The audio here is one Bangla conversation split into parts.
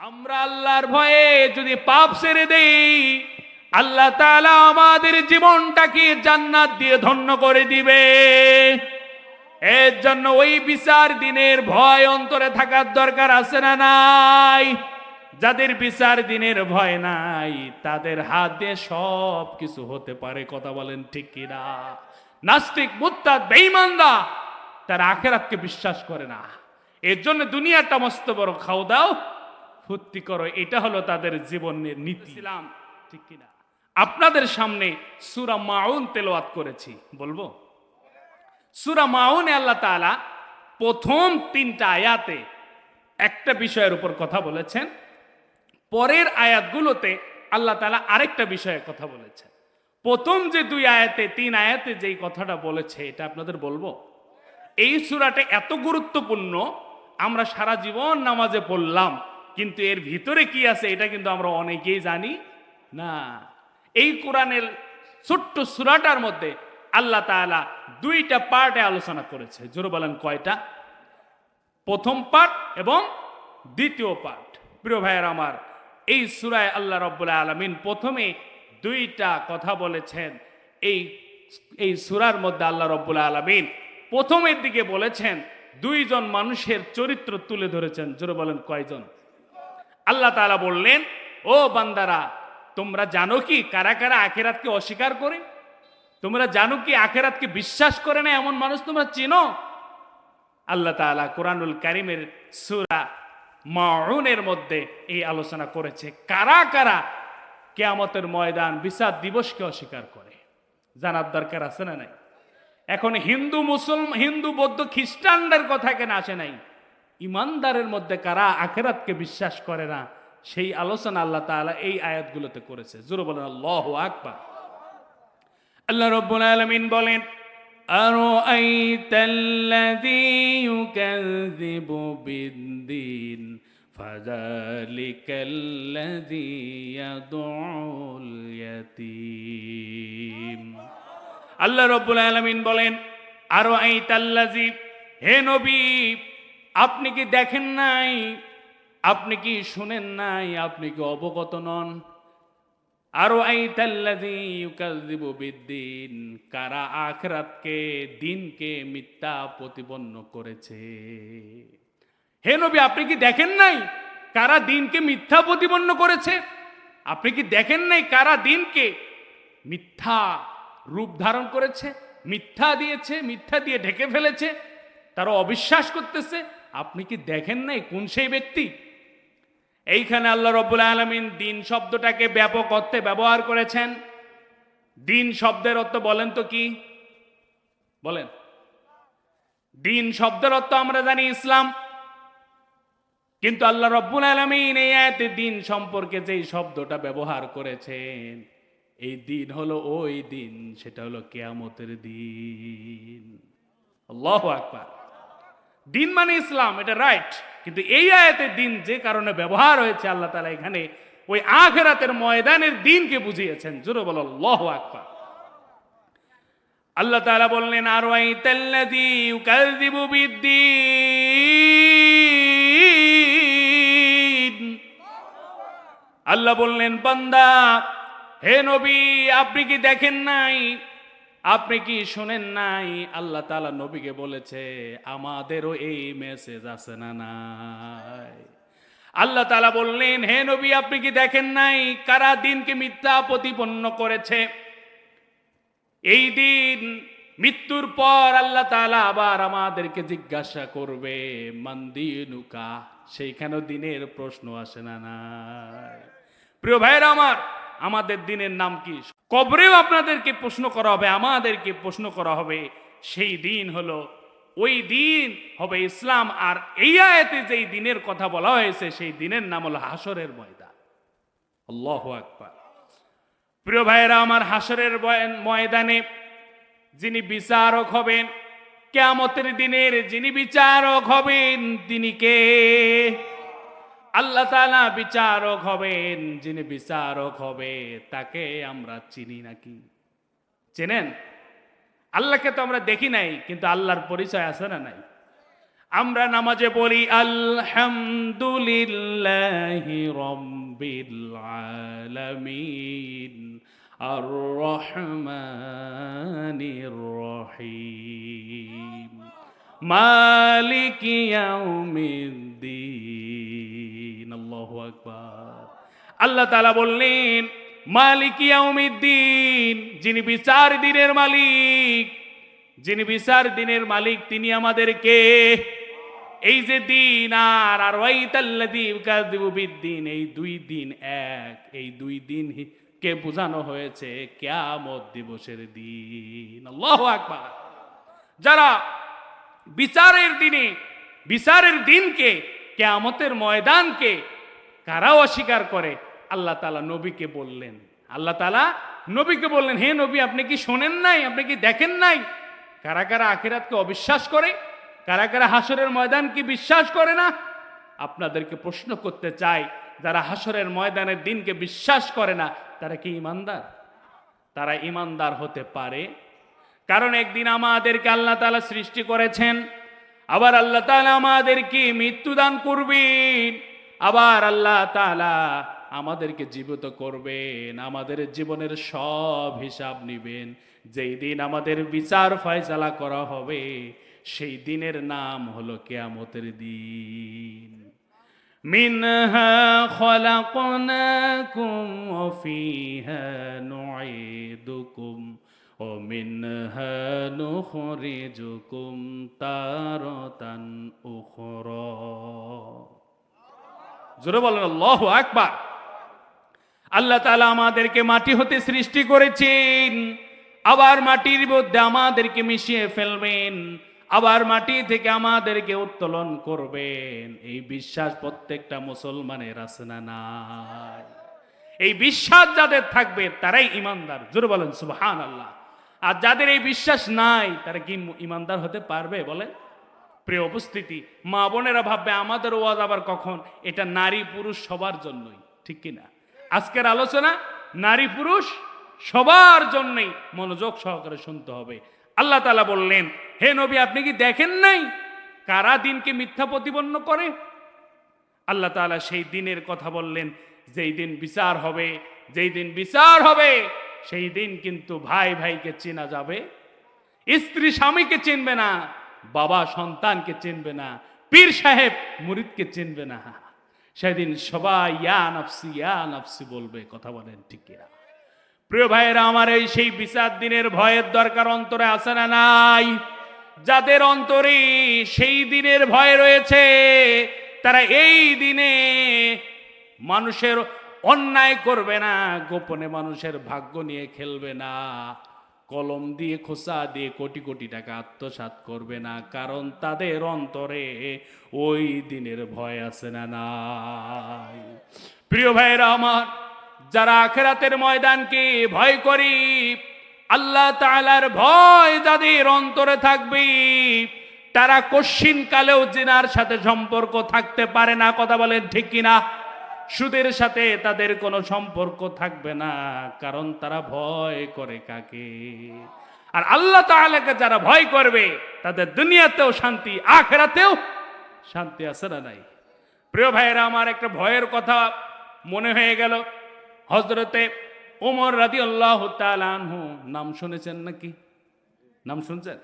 আমরা আল্লাহর ভয়ে যদি পাপ ছেড়ে দেই, আল্লাহ তাআলা আমাদের জীবনটাকে জান্নাত দিয়ে ধন্য করে দিবে। এর জন্য ওই বিচার দিনের ভয় অন্তরে থাকার দরকার আছে না নাই? যাদের বিচার দিনের ভয় নাই, তাদের হাত দিয়ে সব কিছু হতে পারে। কথা বলেন ঠিক কিনা? নাস্তিক, মুরতাদ, বেঈমানরা তারা আখিরাতকে বিশ্বাস করে না। এর জন্য দুনিয়াটা মস্ত বড় খাও দাও, ফুর্তি করো, এটা হলো তাদের জীবনের নীতি। ঠিক কিনা? আপনাদের সামনে সূরা মাউন তেলাওয়াত করেছি, বলবো? সূরা মাউনে আল্লাহ তাআলা প্রথম 3টা আয়াতে একটা বিষয়ের উপর কথা বলেছেন, পরের আয়াতগুলোতে আল্লাহ তাআলা আরেকটা বিষয়ে কথা বলেছেন। প্রথম যে 2 আয়াতে 3 আয়াতে যেই কথাটা বলেছে, এটা আপনাদের বলবো। এই সূরাটা এত গুরুত্বপূর্ণ, আমরা সারা জীবন নামাজে পড়লাম, কিন্তু এর ভিতরে কি আছে এটা কিন্তু আমরা অনেকেই জানি না। এই কোরআনের ছোট্ট সূরাটার মধ্যে আল্লাহ তাআলা 2টা পার্টে আলোচনা করেছে। জোরে বলেন কয়টা? প্রথম পার্ট এবং দ্বিতীয় পার্ট। প্রিয় ভাইয়ের আমার, এই সূরায় আল্লাহ রাব্বুল আলামিন প্রথমে 2টা কথা বলেছেন। এই সূরার মধ্যে আল্লাহ রাব্বুল আলামিন প্রথমের দিকে বলেছেন 2 জন মানুষের চরিত্র তুলে ধরেছেন। জোরে বলেন কয়জন? আল্লাহ তাআলা বললেন, ও বান্দারা, তোমরা জানো কি কারা কারা আখিরাতকে অস্বীকার করে? তোমরা জানো কি আখিরাতকে বিশ্বাস করে না এমন মানুষ তোমরা চিনো? আল্লাহ তাআলা কোরআনুল কারীমের সূরা মাউনের মধ্যে এই আলোচনা করেছে কারা কারা কিয়ামতের ময়দান, বিচার দিবসকে অস্বীকার করে। জানার দরকার আছে না নাই? এখন হিন্দু বৌদ্ধ খ্রিস্টানদের কথা কেন আসে নাই? ইমানদারের মধ্যে কারা আখিরাতকে বিশ্বাস করে না, সেই আলোচনা আল্লাহ তাআলা এই আয়াতগুলোতে করেছে। জোরে বলেন আল্লাহু আকবার। আল্লাহ রাব্বুল আলামিন বলেন, আরাআইতাল্লাযী ইউকাযযিবু বিদ্দীন ফাযালিকাল্লাযী ইয়াদউল ইয়াতীম। আল্লাহ রাব্বুল আলামিন বলেন, আরাআইতাল্লাযী, হে নবী, আপনি কি দেখেন নাই, আপনি কি শুনেন নাই, আপনি কি অবগত নন? আরাআইতাল্লাযী ইউকাযযিবু বিদ্দীন, কারা আখিরাতকে, দিনকে মিথ্যা প্রতিপন্ন করেছে। হে নবী, আপনি কি দেখেন নাই কারা দিনকে মিথ্যা প্রতিপন্ন করেছে? আপনি কি দেখেন নাই কারা দিনকে মিথ্যা রূপ ধারণ করেছে, মিথ্যা দিয়েছে, মিথ্যা দিয়ে ঢেকে ফেলেছে, তারা অবিশ্বাস করতেছে? আপনি কি দেখেন নাই কোন সেই ব্যক্তি? এইখানে আল্লাহ রাব্বুল আলামিন দিন শব্দটাকে ব্যাপক অর্থে ব্যবহার করেছেন। দিন শব্দের অর্থ বলেন তো কি? বলেন। দিন শব্দের অর্থ আমরা জানি ইসলাম, কিন্তু আল্লাহ রাব্বুল আলামিন এই আয়াতে দিন সম্পর্কে যেই শব্দটা ব্যবহার করেছেন, এই দিন হলো ওই দিন, সেটা হলো কিয়ামতের দিন। আল্লাহু আকবার। দিন মানে ইসলাম, এটা রাইট, কিন্তু এই আয়াতে দিন যে কারণে ব্যবহার হয়েছে, আল্লাহ তাআলা এখানে ওই আখিরাতের ময়দানের দিনকে বুঝিয়েছেন। জোরে বলো আল্লাহু আকবার। আল্লাহ তাআলা বললেন, আরাআইতাল্লাযী ইউকাযযিবু বিদ্দীন। আল্লাহ বললেন, বান্দা, হে নবী, আপনি কি দেখেন নাই, আপনি কি শুনেন নাই? আল্লাহ তাআলা নবীকে বলেছে, আমাদেরও এই মেসেজ আছে না নাই? আল্লাহ তাআলা বললেন, হে নবী, আপনি কি দেখেন নাই কারা দিনকে মিথ্যা প্রতিপন্ন করেছে? এই দিন মৃত্যুর পর আল্লাহ তাআলা আবার আমাদেরকে জিজ্ঞাসা করবে, মানদিনুকা, সেইখানেও দিনের প্রশ্ন আসে না নাই? প্রিয় ভাইরা আমার, আমাদের দিনের নাম কি? কবরেও আপনাদেরকে প্রশ্ন করা হবে, আমাদেরকে প্রশ্ন করা হবে। সেই দিন হলো, ওই দিন হবে ইসলাম। আর এই আয়াতে যেই দিনের কথা বলা হয়েছে, সেই দিনের নাম হলো হাসরের ময়দান। আল্লাহু আকবার। প্রিয় ভাইয়েরা আমার, হাসরের ময়দানে যিনি বিচারক হবেন, কিয়ামতের দিনের যিনি বিচারক হবেন, তিনি কে? আল্লাহ তাআলা বিচারক হবেন। যিনি বিচারক হবে তাকে আমরা চিনি নাকি? চেনেন? আল্লাহকে তো আমরা দেখি নাই, কিন্তু আল্লাহর পরিচয় আছে না নাই? আমরা নামাজে বলি আলহামদুলিল্লাহি রাব্বিল আলামিন আর রহমানির রহিম মালিকি ইয়াউমিদ্দিন। আল্লাহু আকবার। আল্লাহ তাআলা বললেন মালিকি ইয়াউমিদ্দিন, যিনি বিচার দিনের মালিক, যিনি বিচার দিনের মালিক তিনি আমাদেরকে এই যে দিন আর ওয়াইতাল্লাযী ইউকাযযিবু বিদ্দিন, এই দুই দিন এক, এই দুই দিন কে বোঝানো হয়েছে কিয়ামত দিবসের দিন। আল্লাহু আকবার। যারা বিচারের দিনে, বিচারের দিনকে, কিয়ামতের ময়দানকে কারা অস্বীকার করে, আল্লাহ তাআলা নবীকে বললেন, আল্লাহ তাআলা নবীকে বললেন, হে নবী আপনি কি শোনেন নাই, আপনি কি দেখেন নাই কারা কারা আখিরাতকে অবিশ্বাস করে, কারা কারা হাসরের ময়দানকে বিশ্বাস করে না? আপনাদেরকে প্রশ্ন করতে চাই, যারা হাসরের ময়দানের দিনকে বিশ্বাস করে না তারা কি ঈমানদার? তারা ঈমানদার হতে পারে? কারণ একদিন আমাদেরকে আল্লাহ তাআলা সৃষ্টি করেছেন, আবার আল্লাহ তাআলা আমাদেরকে মৃত্যু দান করবেন, আবার আল্লাহ তাআলা আমাদেরকে জীবিত করবেন, আমাদের জীবনের সব হিসাব নেবেন। যেই দিন আমাদের বিচার ফয়সালা করা হবে সেই দিনের নাম হলো কিয়ামতের দিন। মিনহা খলাকনাকুম ওয়া ফিহা নুঈদুকুম ওয়া মিনহা নুখরিজুকুম তারাতান উখরা। জোরে বলেন আল্লাহু আকবার। আল্লাহ তাআলা আমাদেরকে মাটি হতে সৃষ্টি করেছেন, আবার মাটির মধ্যে আমাদেরকে মিশিয়ে ফেলবেন, আবার মাটি থেকে আমাদেরকে উত্তোলন করবেন। এই বিশ্বাস প্রত্যেকটা মুসলমানের আছে না নাই? এই বিশ্বাস যাদের থাকবে তারাই ঈমানদার। জোরে বলেন সুবহানাল্লাহ। আর যাদের এই বিশ্বাস নাই তারা কি ঈমানদার হতে পারবে বলেন? প্রিয় উপস্থিতি, মা বোনেরা ভাববে আমাদের ওয়াজ আবার কখন, এটা নারী পুরুষ সবার জন্যই, ঠিক কিনা? আজকের আলোচনা নারী পুরুষ সবার জন্যই, মনোযোগ সহকারে শুনতে হবে। আল্লাহ তাআলা বললেন, হে নবী আপনি কি দেখেন নাই কারা দিনকে মিথ্যা প্রতিপন্ন করে? আল্লাহ তাআলা সেই দিনের কথা বললেন, যেই দিন বিচার হবে, যেই দিন বিচার হবে সেই দিন কিন্তু ভাই ভাইকে চেনা যাবে, স্ত্রী স্বামীকে চিনবে না, বাবা সন্তানকে চিনবে না, পীর সাহেব মুরিদকে চিনবে না। সেদিন সবাই ইয়া নাফসি বলবে। কথা বলেন ঠিক কিনা? প্রিয় ভাইয়েরা আমার, এই সেই বিচার দিনের ভয়ের দরকার অন্তরে আছে না নাই? যাদের অন্তরে সেই দিনের ভয় রয়েছে তারা এই দিনে মানুষের অন্যায় করবে না, গোপনে মানুষের ভাগ্য নিয়ে খেলবে না, কলম দিয়ে খোসা দিয়ে কোটি কোটি টাকা আত্মসাৎ করবে না, কারণ তাদের অন্তরে ওই দিনের ভয় আছে না নাই? প্রিয় ভাইয়েরা আমার, যারা আখিরাতের ময়দানকে ভয় করি, আল্লাহ তাআলার ভয় যাদের অন্তরে থাকবে তারা কশিন কালেও জিনার সাথে সম্পর্ক থাকতে পারে না। কথা বলেন ঠিক কিনা? সুদের সাথে তাদের কোনো সম্পর্ক থাকবে না, কারণ তারা ভয় করে কাকে? আর আল্লাহ তাআলাকে যারা ভয় করবে তাদের দুনিয়াতেও শান্তি, আখিরাতেও শান্তি আছে না নাই? প্রিয় ভাইয়েরা আমার, একটা ভয়ের কথা মনে হয়ে গেল। হযরতে ওমর রাদিয়াল্লাহু তাআলা আনহু, নাম শুনেছেন নাকি? নাম শুনছেন?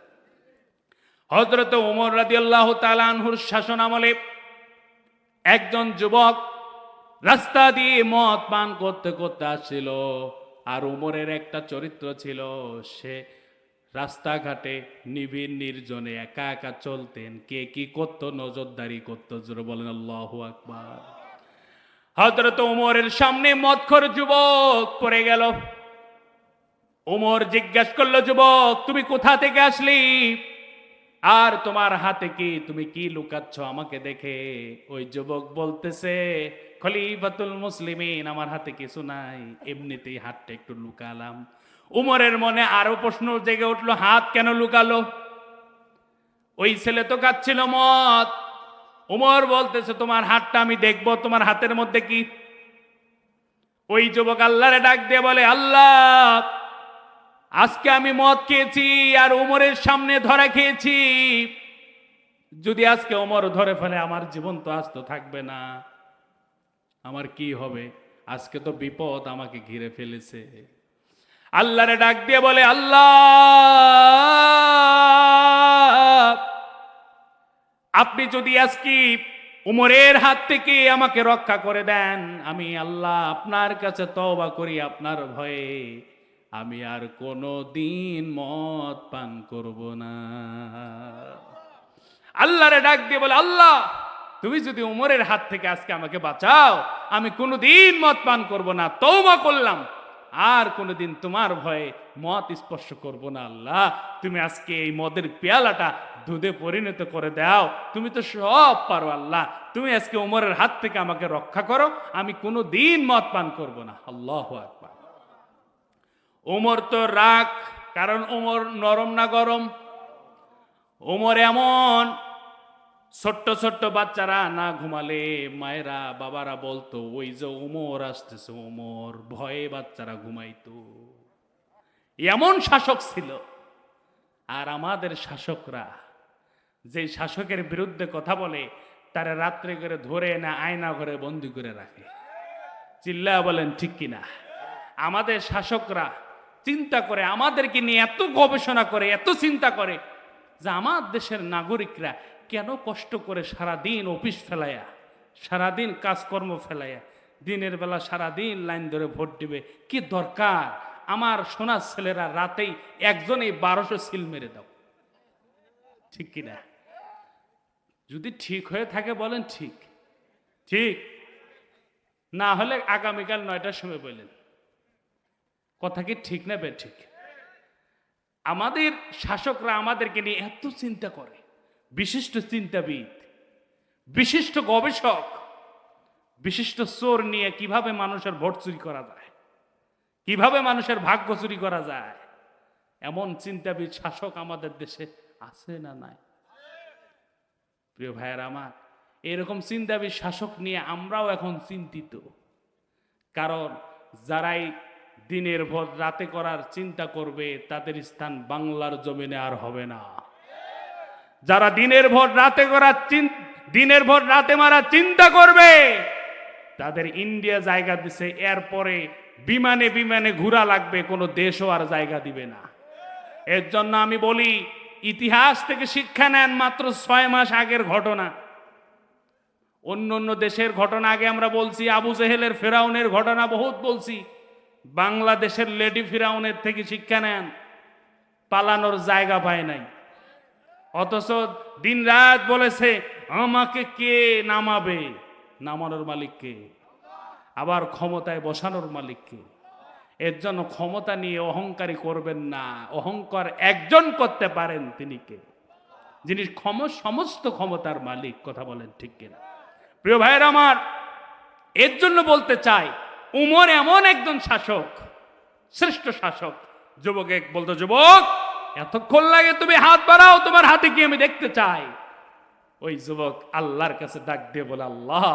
হযরতে ওমর রাদিয়াল্লাহু তাআলা আনহুর শাসন আমলে একজন যুবক রাস্তা দিয়ে মদ পান করতে করতে আসছিল। আর ওমরের একটা চরিত্র ছিল, সে রাস্তাঘাটে নিবিড় নির্জনে একা একা চলতেন, কে কি করত নজরদারি করত। জোরে বলেন আল্লাহু আকবার। হযরত ওমরের সামনে মদখোর যুবক পড়ে গেল। ওমর জিজ্ঞাসা করলো, যুবক তুমি কোথা থেকে আসলি আর তোমার হাতে কি, তুমি কি লুকাচ্ছ আমাকে দেখে? ওই যুবক বলতেছে, খলিফাতুল মুসলিমিন, আমার হাতে কিছু নাই, এমনিতেই হাতটা একটু লুকালাম। উমরের মনে আরো প্রশ্ন জেগে উঠলো, হাত কেন লুকালো? ওই ছেলে তো খাচ্ছিল মদ। উমর বলতেছে, তোমার হাতটা আমি দেখবো, তোমার হাতের মধ্যে কি? ওই যুবক আল্লাহরে ডাক দিয়ে বলে, আল্লাহ আজকে আমি মদ খেয়েছি আর উমরের সামনে ধরা খেয়েছি। যদি আজকে ওমর ধরে ফেলে আমার জীবন তো আজ তো থাকবে না, আমার কি হবে? আজকে তো বিপদ আমাকে ঘিরে ফেলেছে। আল্লাহরে ডাক দিয়ে বলে, আল্লাহ আপনি যদি আজকে উমরের হাত থেকে আমাকে রক্ষা করে দেন, আমি আল্লাহ আপনার কাছে তওবা করি, আপনার ভয়ে আমি আর কোনো দিন মদ পান করব না। আল্লাহরে ডাক দিয়ে বলে, আল্লাহ তুমি যদি উমরের হাত থেকে আজকে আমাকে বাঁচাও, আমি কোনোদিন মদ পান করব না, তওবা করলাম, আর কোনোদিন তোমার ভয়ে মদ স্পর্শ করব না। আল্লাহ তুমি আজকে এই মদের পেয়ালাটা দুধে পরিণত করে দাও, তুমি তো সব পারো। আল্লাহ তুমি আজকে উমরের হাত থেকে আমাকে রক্ষা করো, আমি কোনোদিন মদ পান করব না। আল্লাহু আকবার। ওমর তো রাগ, কারণ ওমর নরম না গরম? ওমর এমন, ছোট্ট ছোট্ট বাচ্চারা না ঘুমালে মায়েরা বাবারা বলতো ওই যে ওমর আসতেছে, ওমর, ভয়ে বাচ্চারা ঘুমাইতো। এমন শাসক ছিল। আর আমাদের শাসকরা যে শাসকের বিরুদ্ধে কথা বলে তারা রাত্রে করে ধরে না আয়না ঘরে বন্দি করে রাখে। চিল্লা বলেন ঠিক কিনা? আমাদের শাসকরা চিন্তা করে, আমাদেরকে নিয়ে এত গবেষণা করে, এত চিন্তা করে যে আমার দেশের নাগরিকরা কেন কষ্ট করে সারাদিন অফিস ফেলাইয়া, সারাদিন কাজকর্ম ফেলাইয়া, দিনের বেলা সারাদিন লাইন ধরে ভোট দিবে, কি দরকার? আমার সোনার ছেলেরা রাতেই একজনেই 1200 সিল মেরে দাও। ঠিক কিনা? যদি ঠিক হয়ে থাকে বলেন ঠিক, ঠিক না হলে আগামীকাল 9টার সময় বললেন। কথা কি ঠিক না বে ঠিক? আমাদের শাসকরা আমাদেরকে নিয়ে এত চিন্তা করে, বিশিষ্ট চিন্তাবিদ, বিশিষ্ট গবেষক, বিশিষ্ট চোর নিয়ে কিভাবে মানুষের ভোট চুরি করা যায়, কিভাবে মানুষের ভাগ্য চুরি করা যায়, এমন চিন্তাবিদ শাসক আমাদের দেশে আছে না নাই? প্রিয় ভাইয়েরা আমার, এরকম চিন্তাবিদ শাসক নিয়ে আমরাও এখন চিন্তিত। কারণ যারাই দিনের ভোট রাতে করার চিন্তা করবে তাদের স্থান বাংলার জমিনে আর হবে না। যারা দিনের ভোট রাতে করার দিনের ভোট রাতে মারার চিন্তা করবে তাদের ইন্ডিয়া জায়গা দিছে, এরপরে বিমানে বিমানে ঘোরা লাগবে, কোনো দেশও আর জায়গা দিবে না। এর জন্য আমি বলি, ইতিহাস থেকে শিক্ষা নেন। মাত্র 6 মাস আগের ঘটনা, অন্য অন্য দেশের ঘটনা আগে আমরা বলছি, আবু জেহেলের ফেরাউনের ঘটনা বহুত বলছি। বাংলাদেশের লেডি ফিরাউনের থেকে শিক্ষা নেন, পালানোর জায়গা পায় নাই, অথচ দিন রাত বলেছে আমাকে কে নামাবে, নামানোর মালিক কে, আবার ক্ষমতায় বসানোর মালিক কে। এর জন্য ক্ষমতা নিয়ে অহংকারী করবেন না। অহংকার একজন করতে পারেন, তিনি কে? যিনি সমস্ত ক্ষমতার মালিক। কথা বলেন ঠিক কিনা? প্রিয় ভাইয়ের আমার, এর জন্য বলতে চাই, উমর এমন একজন শাসক, শ্রেষ্ঠ শাসক। যুবক এক বলতো, যুবক এতক্ষণ লাগে তুমি হাত বাড়াও, তোমার হাতে কি আমি দেখতে চাই। ওই যুবক আল্লাহর কাছে ডাক দিয়ে বলে, আল্লাহ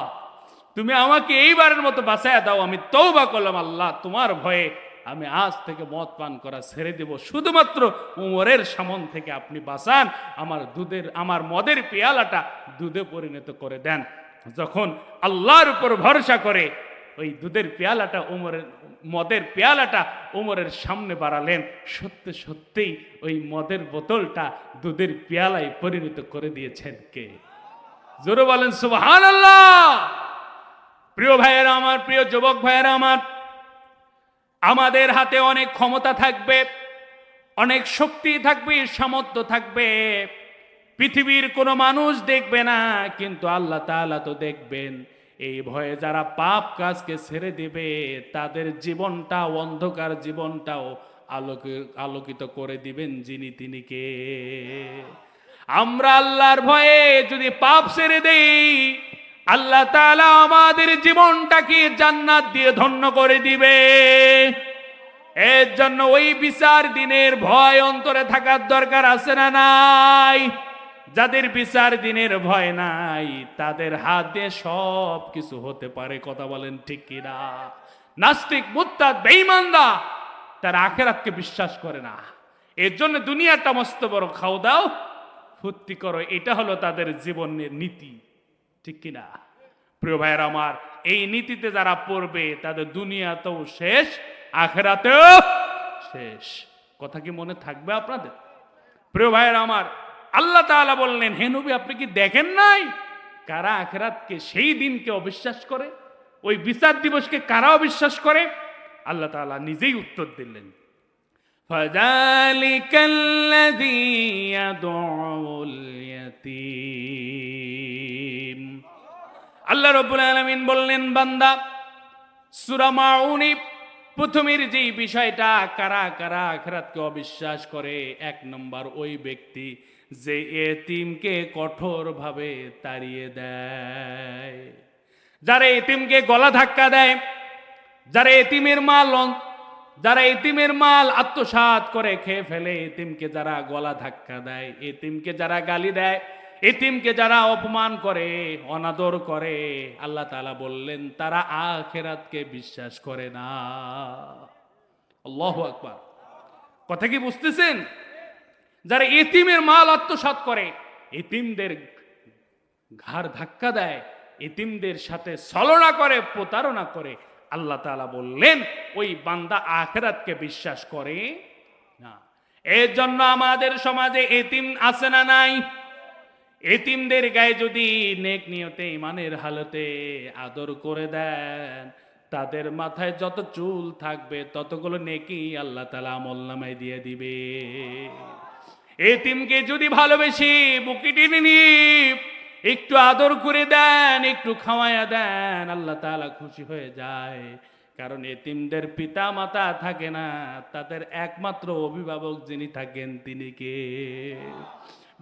তুমি আমাকে এইবারের মতো বাঁচায় দাও, আমি তওবা করলাম, আল্লাহ তোমার ভয়ে আমি আজ থেকে মদ পান করা ছেড়ে দেব, শুধুমাত্র উমরের সামন থেকে আপনি বাঁচান, আমার মদের পেয়ালাটা দুধে পরিণত করে দেন। যখন আল্লাহর উপর ভরসা করে ওই দুধের পেয়ালাটা মদের পেয়ালাটা উমরের সামনে বাড়ালেন, সত্যি সত্যিই ওই মদের বোতলটা দুধের পেয়ালায় পরিণত করে দিয়েছেন কে? জোরে বলেন সুবহানাল্লাহ। প্রিয় ভাইয়েরা আমার, প্রিয় যুবক ভাইয়েরা আমার, আমাদের হাতে অনেক ক্ষমতা থাকবে, অনেক শক্তি থাকবে, সামর্থ্য থাকবে, পৃথিবীর কোনো মানুষ দেখবে না, কিন্তু আল্লাহ তাআলা তো দেখবেন। এই ভয়ে যারা পাপ কাজকে ছেড়ে দেবে তাদের জীবনটা, অন্ধকার জীবনটাও আলোকিত করে দিবেন যিনি, তিনি কে? আমরা আল্লাহর ভয়ে যদি পাপ ছেড়ে দেই, আল্লাহ তাআলা আমাদের জীবনটাকে জান্নাত দিয়ে ধন্য করে দিবে। এর জন্য ওই বিচার দিনের ভয় অন্তরে থাকার দরকার আছে না নাই? যাদের বিচার দিনের ভয় নাই তাদের হাতে সব কিছু হতে পারে। কথা বলেন ঠিক কিনা? নাস্তিক, মুরতাদ, বেঈমানরা তারা আখিরাতকে বিশ্বাস করে না। এর জন্য দুনিয়াটা মস্ত বড় খাও দাও, ফুর্তি করো, এটা হলো তাদের জীবনের নীতি, ঠিক কিনা? প্রিয় ভাইয়ের আমার, এই নীতিতে যারা পড়বে তাদের দুনিয়াতেও শেষ, আখেরাতেও শেষ। কথা কি মনে থাকবে আপনাদের? প্রিয় ভাইয়ের আমার, আল্লাহ তাআলা বললেন, হে নবী আপনি কি দেখেন নাই কারা আখেরাতকে, সেই দিনকে অবিশ্বাস করে, ওই বিচার দিবসকে কারা অবিশ্বাস করে? আল্লাহ তাআলা নিজেই উত্তর দিলেন, فَذَلِكَ الَّذِي يَدُعُّ الْيَتِيمَ। আল্লাহ রাব্বুল আলামিন বললেন, বান্দা সূরা মাউনে প্রথমের যে বিষয়টা, কারা কারা আখিরাতকে অবিশ্বাস করে, এক নম্বর ওই ব্যক্তি যে এতিমকে কঠোরভাবে তাড়িয়ে দেয়, যারা এতিমকে গলা ধাক্কা দেয়, যারা এতিমের মাল আত্মসাৎ করে খেয়ে ফেলে, এতিমকে যারা গলা ধাক্কা দেয়, এতিমকে যারা গালি দেয়, এতিমকে যারা অপমান করে, অনাদর করে, আল্লাহ তাআলা বললেন তারা আখিরাতকে বিশ্বাস করে না। আল্লাহু আকবার। কথা কি বুঝতেছেন? যারা এতিমের মাল আত্মসাৎ করে, এতিমদের ঘাড় ধাক্কা দেয়, এতিমদের সাথে ছলনা করে, প্রতারণা করে, আল্লাহ তাআলা বললেন ওই বান্দা আখিরাতকে বিশ্বাস করে না। এর জন্য আমাদের সমাজে এতিম আছে না নাই? এতিমদের গায়ে যদি নেক নিয়তে ইমানের হালতে আদর করে দেন, তাদের মাথায় যত চুল থাকবে ততগুলো নেকি আল্লাহ তাআলা আমলনামায় দিয়ে দিবে। এতিমকে যদি ভালোবেসে বুকে টেনে নিয়ে একটু আদর করে দেন, একটু খাওয়ায়া দেন, আল্লাহ তাআলা খুশি হয়ে যায়। কারণ এতিমদের পিতা মাতা থাকে না, তাদের একমাত্র অভিভাবক যিনি থাকেন তিনি কে?